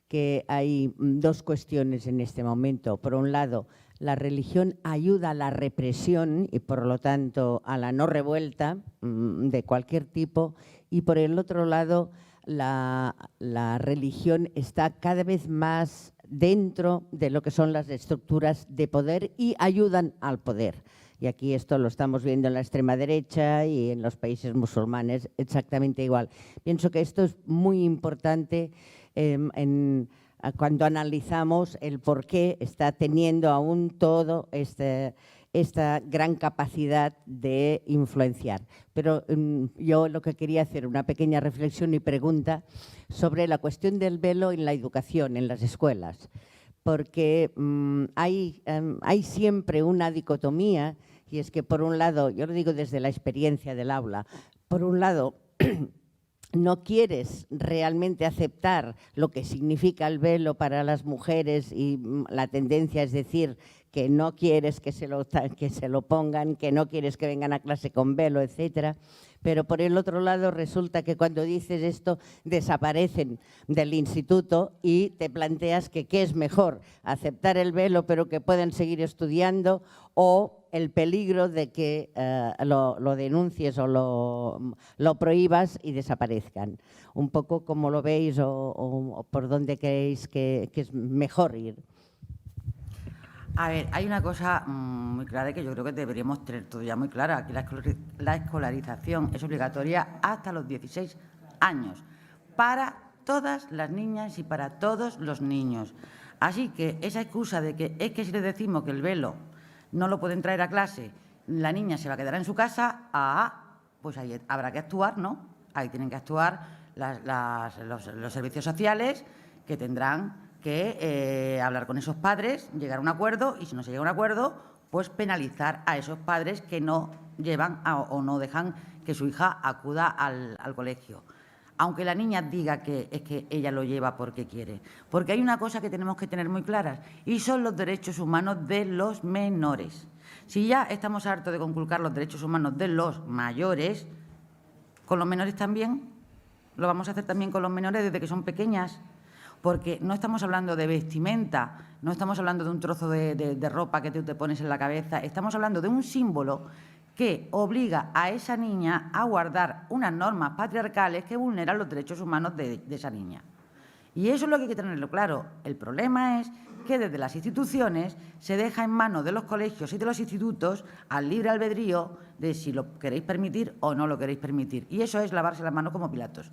que hay dos cuestiones en este momento. Por un lado, la religión ayuda a la represión y, por lo tanto, a la no revuelta de cualquier tipo. Y, por el otro lado, la religión está cada vez más dentro de lo que son las estructuras de poder y ayudan al poder. Y aquí esto lo estamos viendo en la extrema derecha y en los países musulmanes exactamente igual. Pienso que esto es muy importante cuando analizamos el por qué está teniendo aún todo esta gran capacidad de influenciar. Pero yo lo que quería hacer una pequeña reflexión y pregunta sobre la cuestión del velo en la educación, en las escuelas. Porque hay siempre una dicotomía, y es que por un lado, yo lo digo desde la experiencia del aula, por un lado no quieres realmente aceptar lo que significa el velo para las mujeres y la tendencia es decir que no quieres que se lo pongan, que no quieres que vengan a clase con velo, etcétera. Pero por el otro lado resulta que cuando dices esto desaparecen del instituto y te planteas que qué es mejor, aceptar el velo pero que puedan seguir estudiando o el peligro de que lo denuncies o lo prohíbas y desaparezcan. Un poco como lo veis o por dónde creéis que es mejor ir.
A ver, hay una cosa muy clara que yo creo que deberíamos tener todo ya muy clara. Aquí la escolarización es obligatoria hasta los 16 años para todas las niñas y para todos los niños. Así que esa excusa de que es que si le decimos que el velo no lo pueden traer a clase, la niña se va a quedar en su casa, pues ahí habrá que actuar, ¿no? Ahí tienen que actuar los servicios sociales que tendrán que hablar con esos padres, llegar a un acuerdo y si no se llega a un acuerdo, pues penalizar a esos padres que no llevan o no dejan que su hija acuda al colegio. Aunque la niña diga que es que ella lo lleva porque quiere. Porque hay una cosa que tenemos que tener muy claras y son los derechos humanos de los menores. Si ya estamos hartos de conculcar los derechos humanos de los mayores, con los menores también, lo vamos a hacer también con los menores desde que son pequeñas. Porque no estamos hablando de vestimenta, no estamos hablando de un trozo de ropa que tú te pones en la cabeza, estamos hablando de un símbolo que obliga a esa niña a guardar unas normas patriarcales que vulneran los derechos humanos de esa niña. Y eso es lo que hay que tenerlo claro. El problema es que desde las instituciones se deja en manos de los colegios y de los institutos al libre albedrío de si lo queréis permitir o no lo queréis permitir. Y eso es lavarse las manos como Pilatos.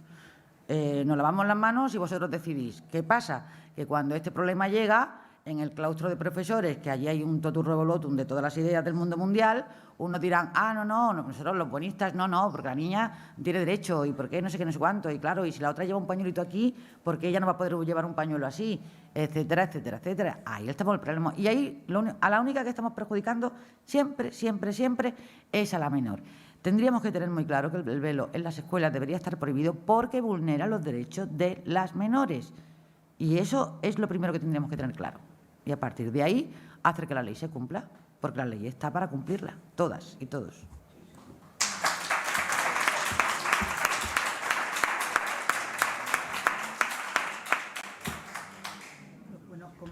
Nos lavamos las manos y vosotros decidís. ¿Qué pasa? Que cuando este problema llega, en el claustro de profesores, que allí hay un totum revolutum de todas las ideas del mundo mundial, unos dirán, no, nosotros los buenistas, no, porque la niña tiene derecho, y por qué no sé qué, no sé cuánto, y claro, y si la otra lleva un pañuelito aquí, ¿por qué ella no va a poder llevar un pañuelo así? Etcétera, etcétera, etcétera. Ahí estamos el problema. Y ahí a la única que estamos perjudicando siempre es a la menor. Tendríamos que tener muy claro que el velo en las escuelas debería estar prohibido porque vulnera los derechos de las menores. Y eso es lo primero que tendríamos que tener claro. Y a partir de ahí, hacer que la ley se cumpla, porque la ley está para cumplirla, todas y todos.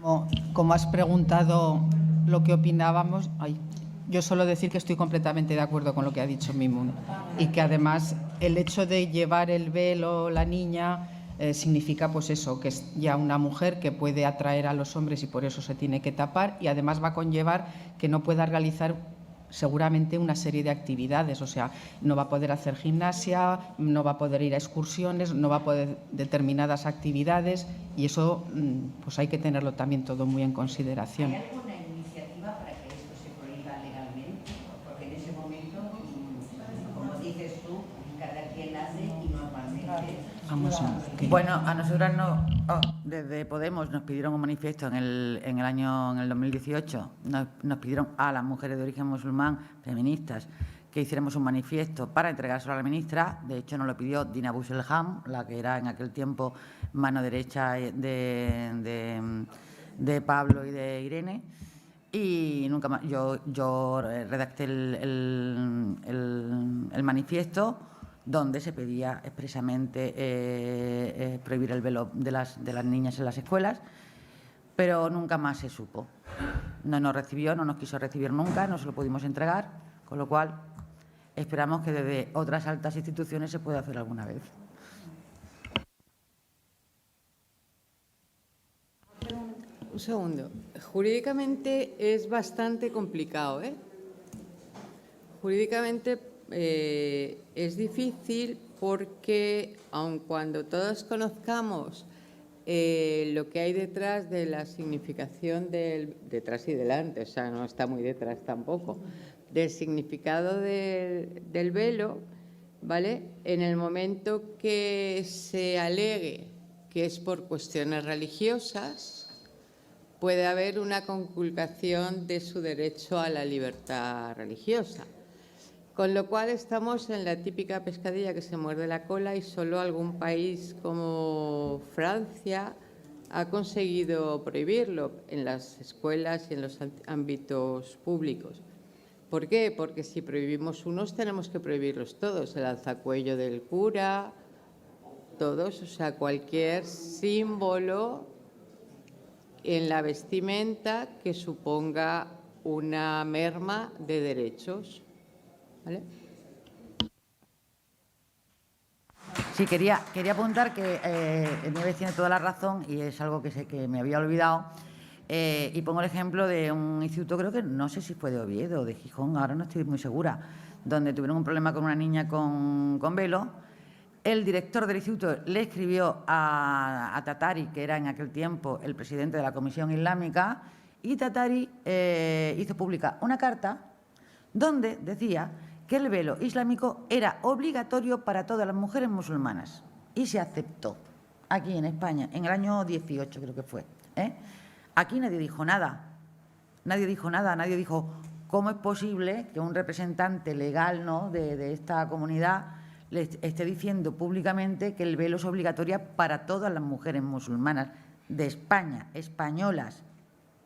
Bueno, como has preguntado lo que opinábamos, yo solo decir que estoy completamente de acuerdo con lo que ha dicho Mimun y que además el hecho de llevar el velo la niña significa pues eso, que es ya una mujer que puede atraer a los hombres y por eso se tiene que tapar, y además va a conllevar que no pueda realizar seguramente una serie de actividades, o sea, no va a poder hacer gimnasia, no va a poder ir a excursiones, no va a poder determinadas actividades, y eso pues hay que tenerlo también todo muy en consideración.
¿Hay alguna iniciativa para que esto se prohíba legalmente? Porque en ese momento, como dices tú, cada quien hace y normalmente...
Bueno, a nosotras desde Podemos nos pidieron un manifiesto en el 2018, nos pidieron a las mujeres de origen musulmán, feministas, que hiciéramos un manifiesto para entregárselo a la ministra. De hecho, nos lo pidió Dina Buselham, la que era en aquel tiempo mano derecha de Pablo y de Irene. Y nunca más, yo redacté el manifiesto donde se pedía expresamente prohibir el velo de las niñas en las escuelas, pero nunca más se supo. No nos recibió, no nos quiso recibir nunca, no se lo pudimos entregar, con lo cual esperamos que desde otras altas instituciones se pueda hacer alguna vez.
Un segundo. Jurídicamente es bastante complicado, ¿eh? Jurídicamente es difícil porque, aun cuando todos conozcamos lo que hay detrás de la significación del detrás y delante, o sea, no está muy detrás tampoco, del significado del velo, ¿vale? En el momento que se alegue que es por cuestiones religiosas, puede haber una conculcación de su derecho a la libertad religiosa. Con lo cual estamos en la típica pescadilla que se muerde la cola y solo algún país como Francia ha conseguido prohibirlo en las escuelas y en los ámbitos públicos. ¿Por qué? Porque si prohibimos unos tenemos que prohibirlos todos, el alzacuello del cura, todos, o sea, cualquier símbolo en la vestimenta que suponga una merma de derechos. ¿Vale?
Sí, quería apuntar que Nieves tiene toda la razón y es algo que me había olvidado. Y pongo el ejemplo de un instituto, creo que no sé si fue de Oviedo o de Gijón, ahora no estoy muy segura, donde tuvieron un problema con una niña con velo. El director del instituto le escribió a Tatari, que era en aquel tiempo el presidente de la Comisión Islámica, y Tatari hizo pública una carta donde decía que el velo islámico era obligatorio para todas las mujeres musulmanas y se aceptó aquí en España, en el año 18 creo que fue. Aquí nadie dijo nada, nadie dijo cómo es posible que un representante legal, ¿no?, de esta comunidad le esté diciendo públicamente que el velo es obligatorio para todas las mujeres musulmanas de España, españolas.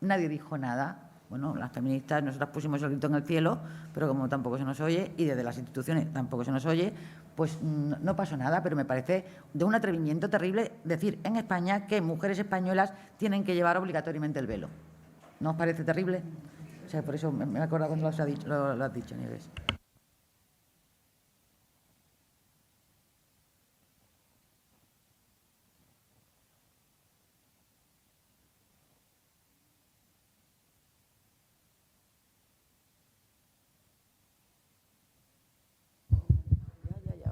Nadie dijo nada. Bueno, las feministas, nosotras pusimos el grito en el cielo, pero como tampoco se nos oye, y desde las instituciones tampoco se nos oye, pues no pasó nada, pero me parece de un atrevimiento terrible decir en España que mujeres españolas tienen que llevar obligatoriamente el velo. ¿No os parece terrible? O sea, por eso me acuerdo cuando lo has dicho, Nieves.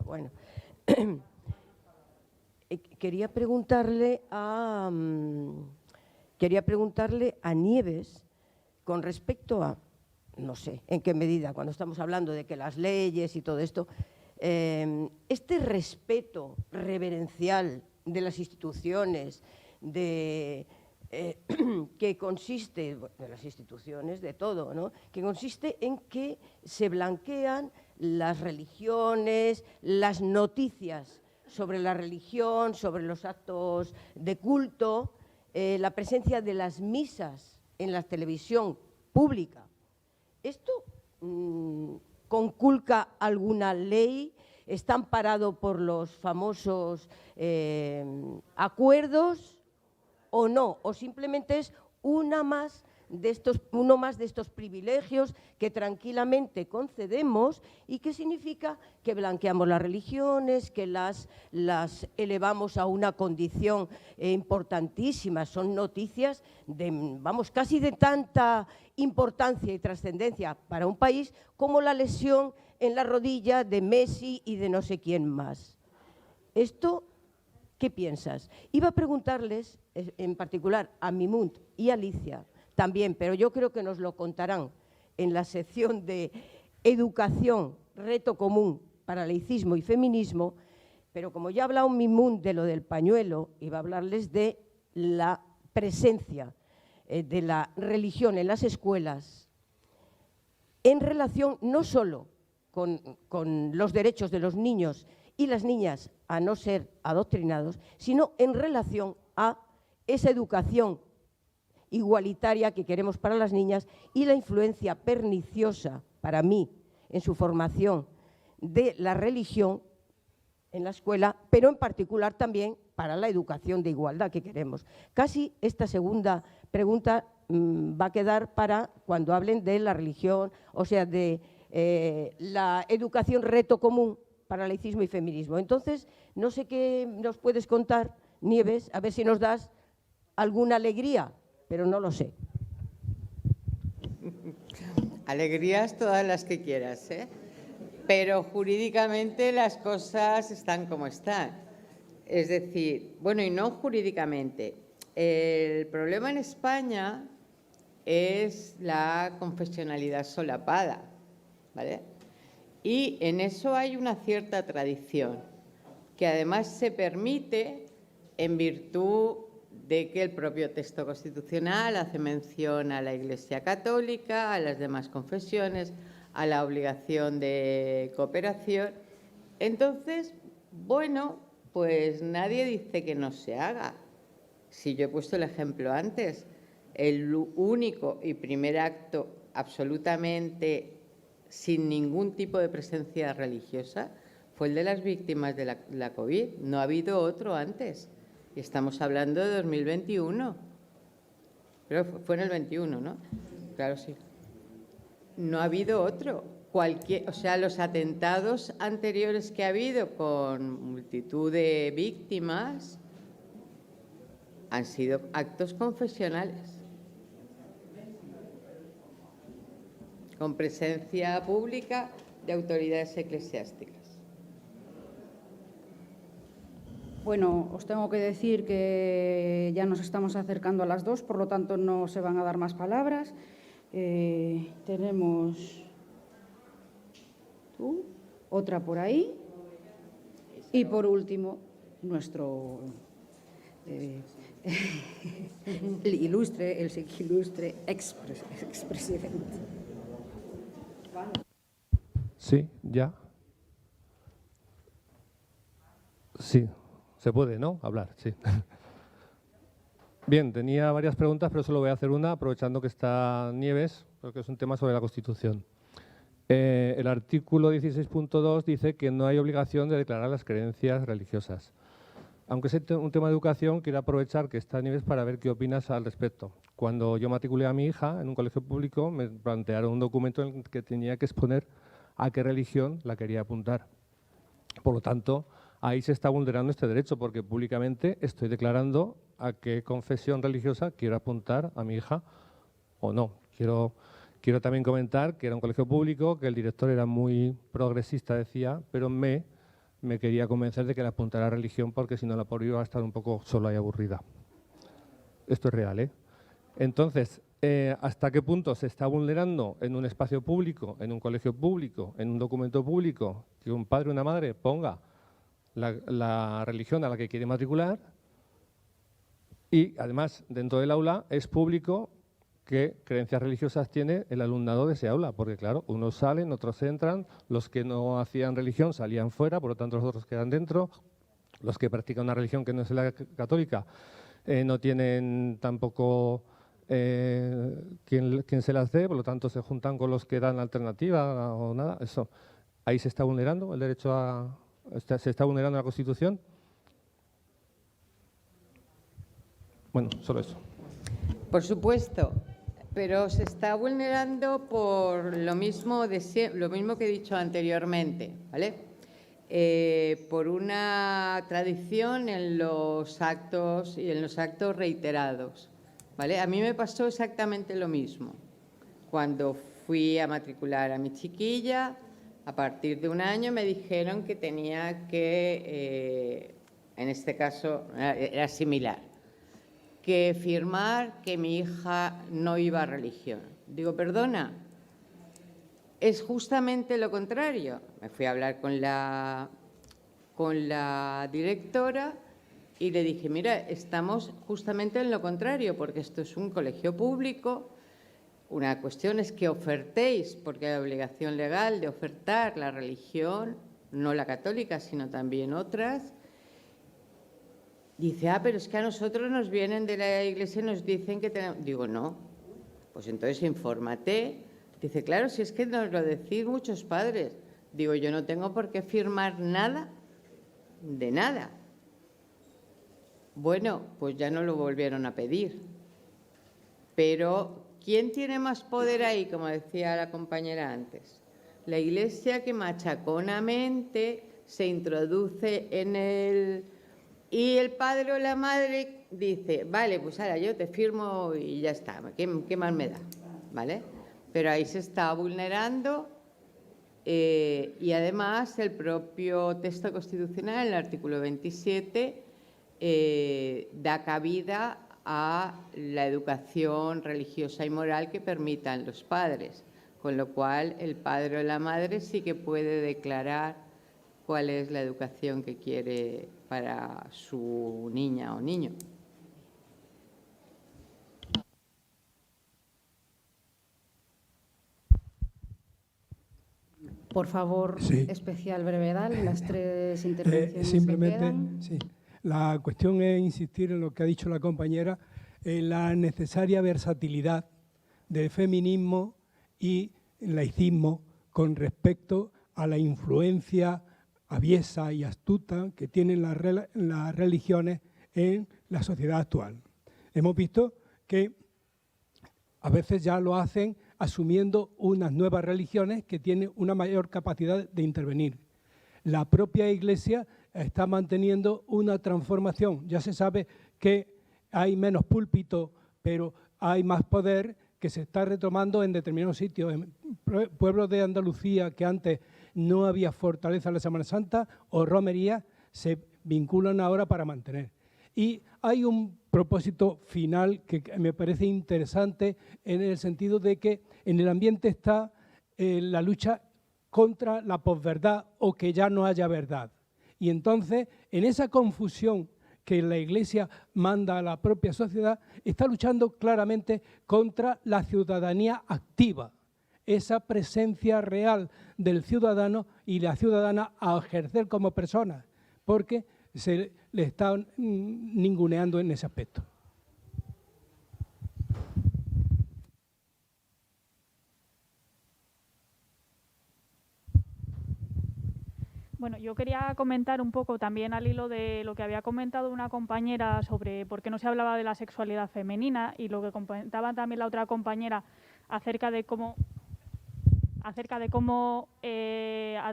Bueno, quería preguntarle a Nieves con respecto a, no sé en qué medida, cuando estamos hablando de que las leyes y todo esto, este respeto reverencial de las instituciones, que consiste, de las instituciones, de todo, ¿no?, que consiste en que se blanquean
las religiones, las noticias sobre la religión, sobre los actos de culto, la presencia de las misas en la televisión pública. ¿Esto conculca alguna ley? ¿Está amparado por los famosos acuerdos o no? ¿O simplemente es uno más de estos privilegios que tranquilamente concedemos y que significa que blanqueamos las religiones, que las elevamos a una condición importantísima? Son noticias de, vamos, casi de tanta importancia y trascendencia para un país como la lesión en la rodilla de Messi y de no sé quién más. Esto, ¿qué piensas? Iba a preguntarles, en particular a Mimund y a Alicia, también, pero yo creo que nos lo contarán en la sección de Educación, Reto Común para Laicismo y Feminismo, pero como ya ha hablado Mimund de lo del pañuelo, iba a hablarles de la presencia de la religión en las escuelas en relación no solo con los derechos de los niños y las niñas a no ser adoctrinados, sino en relación a esa educación igualitaria que queremos para las niñas y la influencia perniciosa, para mí, en su formación de la religión en la escuela, pero en particular también para la educación de igualdad que queremos. Casi esta segunda pregunta va a quedar para cuando hablen de la religión, o sea, de la educación reto común para laicismo y feminismo. Entonces, no sé qué nos puedes contar, Nieves, a ver si nos das alguna alegría, pero no lo sé.
Alegrías todas las que quieras, ¿eh? Pero jurídicamente las cosas están como están. Es decir, bueno, y no jurídicamente. El problema en España es la confesionalidad solapada, ¿vale? Y en eso hay una cierta tradición, que además se permite en virtud de que el propio texto constitucional hace mención a la Iglesia Católica, a las demás confesiones, a la obligación de cooperación. Entonces, bueno, pues nadie dice que no se haga. Si yo he puesto el ejemplo antes, el único y primer acto absolutamente sin ningún tipo de presencia religiosa fue el de las víctimas de la COVID. No ha habido otro antes. Y estamos hablando de 2021. Pero fue en el 21, ¿no? Claro, sí. No ha habido otro. O sea, los atentados anteriores que ha habido con multitud de víctimas han sido actos confesionales, con presencia pública de autoridades eclesiásticas.
Bueno, os tengo que decir que ya nos estamos acercando a las 2, por lo tanto no se van a dar más palabras. Tenemos otra por ahí y por último nuestro el ilustre expresidente.
Sí, ya. Sí, se puede, ¿no? Hablar, sí. Bien, tenía varias preguntas, pero solo voy a hacer una, aprovechando que está Nieves, porque es un tema sobre la Constitución. El artículo 16.2 dice que no hay obligación de declarar las creencias religiosas. Aunque es un tema de educación, quiero aprovechar que está Nieves para ver qué opinas al respecto. Cuando yo matriculé a mi hija en un colegio público, me plantearon un documento en el que tenía que exponer a qué religión la quería apuntar. Por lo tanto, ahí se está vulnerando este derecho, porque públicamente estoy declarando a qué confesión religiosa quiero apuntar a mi hija o no. Quiero también comentar que era un colegio público, que el director era muy progresista, decía, pero me quería convencer de que le apuntara a religión, porque si no la pobre iba a estar un poco sola y aburrida. Esto es real, ¿eh? Entonces, ¿hasta qué punto se está vulnerando en un espacio público, en un colegio público, en un documento público, que un padre o una madre ponga la religión a la que quiere matricular? Y además, dentro del aula es público qué creencias religiosas tiene el alumnado de ese aula, porque claro, unos salen, otros entran, los que no hacían religión salían fuera, por lo tanto los otros quedan dentro, los que practican una religión que no es la católica no tienen tampoco quien se las dé, por lo tanto se juntan con los que dan alternativa o nada. Eso, ahí se está vulnerando el derecho a... se está vulnerando la Constitución. Bueno, solo eso.
Por supuesto, pero se está vulnerando por lo mismo que he dicho anteriormente, ¿vale? Por una tradición en los actos y en los actos reiterados, ¿vale? A mí me pasó exactamente lo mismo. Cuando fui a matricular a mi chiquilla, a partir de un año me dijeron que tenía que, en este caso era similar, que firmar que mi hija no iba a religión. Digo, perdona, es justamente lo contrario. Me fui a hablar con la directora y le dije, mira, estamos justamente en lo contrario, porque esto es un colegio público. Una cuestión es que ofertéis, porque hay obligación legal de ofertar la religión, no la católica, sino también otras. Dice, pero es que a nosotros nos vienen de la iglesia y nos dicen que tenemos... Digo, no, pues entonces infórmate. Dice, claro, si es que nos lo decís muchos padres. Digo, yo no tengo por qué firmar nada, de nada. Bueno, pues ya no lo volvieron a pedir. Pero, ¿quién tiene más poder ahí, como decía la compañera antes? La iglesia, que machaconamente se introduce en el... Y el padre o la madre dice, vale, pues ahora yo te firmo y ya está, ¿qué más me da? ¿Vale? Pero ahí se está vulnerando y además el propio texto constitucional, el artículo 27, da cabida a la educación religiosa y moral que permitan los padres, con lo cual el padre o la madre sí que puede declarar cuál es la educación que quiere para su niña o niño.
Por favor,
sí.
Especial brevedad, las tres intervenciones
simplemente,
que quedan.
sí. La cuestión es insistir en lo que ha dicho la compañera, en la necesaria versatilidad del feminismo y laicismo con respecto a la influencia aviesa y astuta que tienen las religiones en la sociedad actual. Hemos visto que a veces ya lo hacen asumiendo unas nuevas religiones que tienen una mayor capacidad de intervenir. La propia Iglesia está manteniendo una transformación. Ya se sabe que hay menos púlpito, pero hay más poder que se está retomando en determinados sitios. En pueblos de Andalucía que antes no había fortaleza en la Semana Santa o romería, se vinculan ahora para mantener. Y hay un propósito final que me parece interesante en el sentido de que en el ambiente está la lucha contra la posverdad o que ya no haya verdad. Y entonces, en esa confusión que la Iglesia manda a la propia sociedad, está luchando claramente contra la ciudadanía activa, esa presencia real del ciudadano y la ciudadana a ejercer como persona, porque se le está ninguneando en ese aspecto.
Bueno, yo quería comentar un poco también al hilo de lo que había comentado una compañera sobre por qué no se hablaba de la sexualidad femenina y lo que comentaba también la otra compañera acerca de cómo a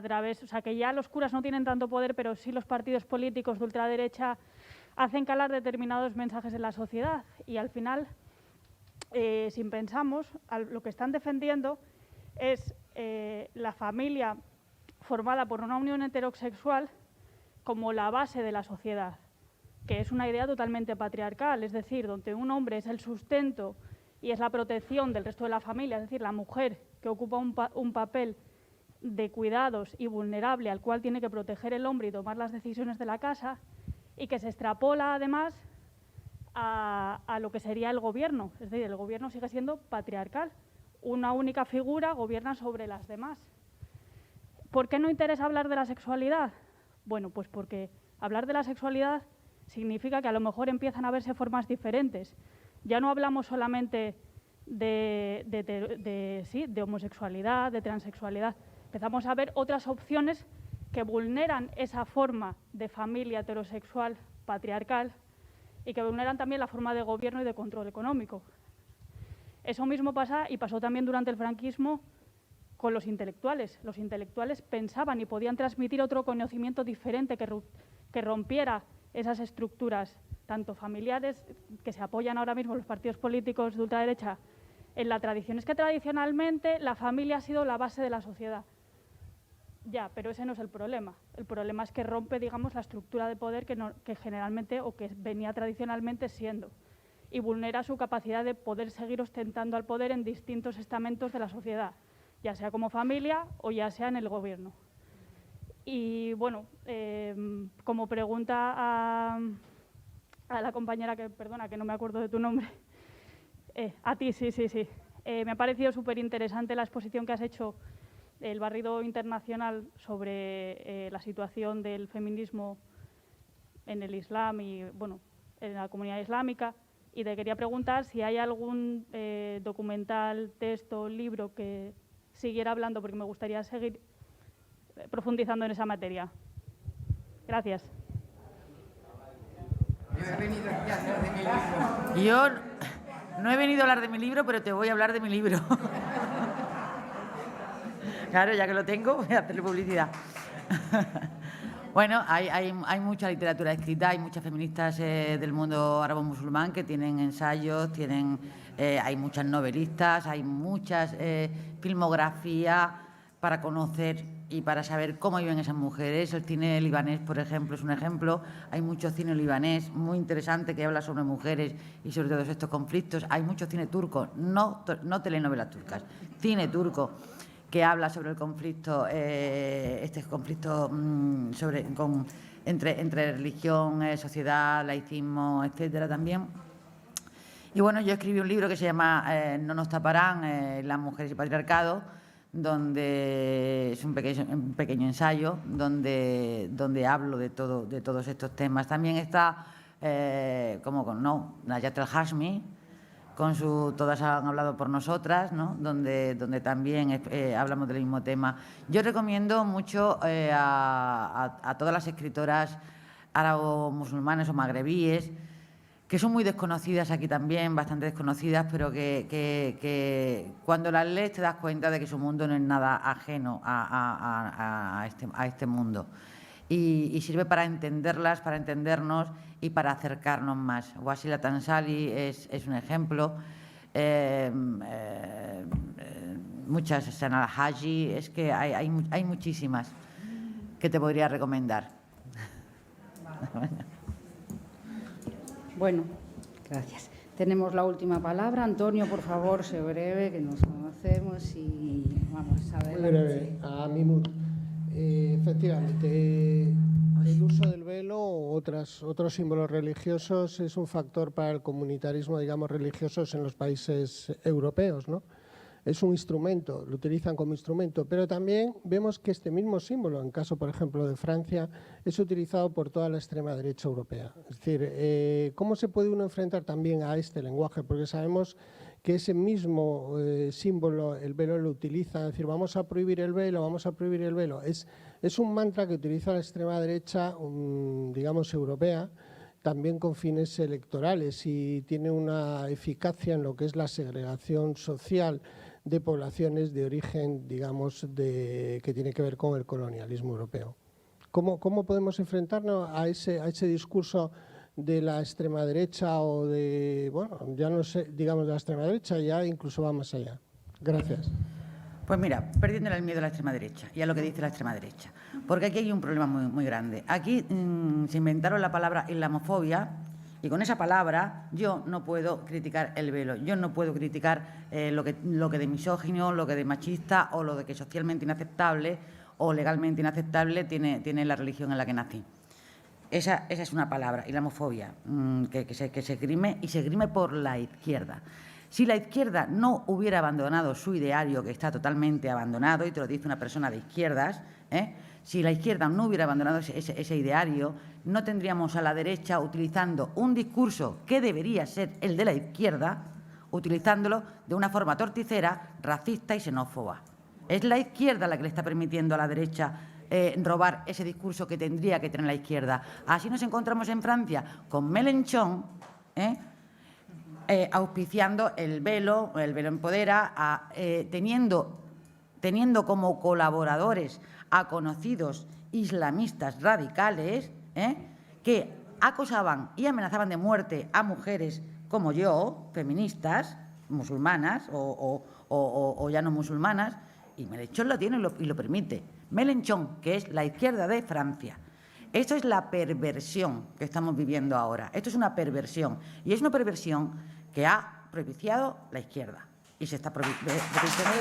través, o sea, que ya los curas no tienen tanto poder, pero sí los partidos políticos de ultraderecha hacen calar determinados mensajes en la sociedad y al final, si pensamos, lo que están defendiendo es la familia formada por una unión heterosexual como la base de la sociedad, que es una idea totalmente patriarcal, es decir, donde un hombre es el sustento y es la protección del resto de la familia, es decir, la mujer que ocupa un papel de cuidados y vulnerable al cual tiene que proteger el hombre y tomar las decisiones de la casa, y que se extrapola además a lo que sería el gobierno. Es decir, el gobierno sigue siendo patriarcal. Una única figura gobierna sobre las demás. ¿Por qué no interesa hablar de la sexualidad? Bueno, pues porque hablar de la sexualidad significa que a lo mejor empiezan a verse formas diferentes. Ya no hablamos solamente de homosexualidad, de transexualidad. Empezamos a ver otras opciones que vulneran esa forma de familia heterosexual patriarcal y que vulneran también la forma de gobierno y de control económico. Eso mismo pasa y pasó también durante el franquismo con los intelectuales. Los intelectuales pensaban y podían transmitir otro conocimiento diferente que rompiera esas estructuras, tanto familiares, que se apoyan ahora mismo los partidos políticos de ultraderecha en la tradición. Es que tradicionalmente la familia ha sido la base de la sociedad. Ya, pero ese no es el problema. El problema es que rompe, digamos, la estructura de poder que generalmente o que venía tradicionalmente siendo y vulnera su capacidad de poder seguir ostentando al poder en distintos estamentos de la sociedad, ya sea como familia o ya sea en el gobierno. Y bueno, como pregunta a la compañera que, perdona, que no me acuerdo de tu nombre, a ti, sí. Me ha parecido súper interesante la exposición que has hecho, el barrido internacional sobre la situación del feminismo en el Islam y, bueno, en la comunidad islámica. Y te quería preguntar si hay algún documental, texto, libro que siguiera hablando, porque me gustaría seguir profundizando en esa materia. Gracias.
Yo no he venido a hablar de mi libro, pero te voy a hablar de mi libro. Claro, ya que lo tengo, voy a hacerle publicidad. Bueno, hay mucha literatura escrita, hay muchas feministas del mundo árabe-musulmán que tienen ensayos, hay muchas novelistas, hay muchas filmografías para conocer y para saber cómo viven esas mujeres. El cine libanés, por ejemplo, es un ejemplo. Hay mucho cine libanés muy interesante que habla sobre mujeres y sobre todos estos conflictos. Hay mucho cine turco, no telenovelas turcas, cine turco que habla sobre el conflicto, este conflicto entre religión, sociedad, laicismo, etcétera también. Y bueno, yo escribí un libro que se llama No nos taparán, las mujeres y patriarcado, donde es un pequeño ensayo donde hablo de todos estos temas. También está, Nayat El-Hashmi, con su Todas han hablado por nosotras, ¿no? donde también hablamos del mismo tema. Yo recomiendo mucho a todas las escritoras árabo-musulmanes o magrebíes, que son muy desconocidas aquí también, bastante desconocidas, pero que cuando las lees te das cuenta de que su mundo no es nada ajeno a este mundo. Y sirve para entenderlas, para entendernos y para acercarnos más. Wasila Tansali es un ejemplo. Muchas, Sana Haji, es que hay muchísimas que te podría recomendar.
Bueno, gracias. Tenemos la última palabra. Antonio, por favor, sé breve, que nos conocemos y vamos a ver.
Muy breve, a Mimur. Efectivamente, el uso del velo o otros símbolos religiosos es un factor para el comunitarismo, digamos, religiosos en los países europeos, ¿no? Es un instrumento, lo utilizan como instrumento, pero también vemos que este mismo símbolo, en caso, por ejemplo, de Francia, es utilizado por toda la extrema derecha europea. Es decir, ¿cómo se puede uno enfrentar también a este lenguaje? Porque sabemos que ese mismo símbolo, el velo, lo utiliza, es decir, vamos a prohibir el velo, vamos a prohibir el velo. Es un mantra que utiliza la extrema derecha, digamos, europea, también con fines electorales y tiene una eficacia en lo que es la segregación social de poblaciones de origen, digamos, que tiene que ver con el colonialismo europeo. ¿Cómo podemos enfrentarnos a ese discurso de la extrema derecha o de, bueno, ya no sé, digamos de la extrema derecha, ya incluso va más allá? Gracias.
Pues mira, perdiéndole el miedo a la extrema derecha y a lo que dice la extrema derecha, porque aquí hay un problema muy grande. Aquí se inventaron la palabra islamofobia y con esa palabra yo no puedo criticar el velo, yo no puedo criticar lo que de misógino, lo que de machista o lo de que socialmente inaceptable o legalmente inaceptable tiene la religión en la que nací. Esa es una palabra. Y la homofobia, que se grime, y se grime por la izquierda. Si la izquierda no hubiera abandonado su ideario, que está totalmente abandonado, y te lo dice una persona de izquierdas, si la izquierda no hubiera abandonado ese ideario, no tendríamos a la derecha utilizando un discurso que debería ser el de la izquierda, utilizándolo de una forma torticera, racista y xenófoba. Es la izquierda la que le está permitiendo a la derecha robar ese discurso que tendría que tener la izquierda. Así nos encontramos en Francia con Mélenchon, auspiciando el velo empodera, teniendo como colaboradores a conocidos islamistas radicales que acosaban y amenazaban de muerte a mujeres como yo, feministas, musulmanas o ya no musulmanas, y Mélenchon lo tiene y lo permite. Mélenchon, que es la izquierda de Francia. Esto es la perversión que estamos viviendo ahora. Esto es una perversión. Y es una perversión que ha propiciado la izquierda. Y se está propiciando desde la Constitución.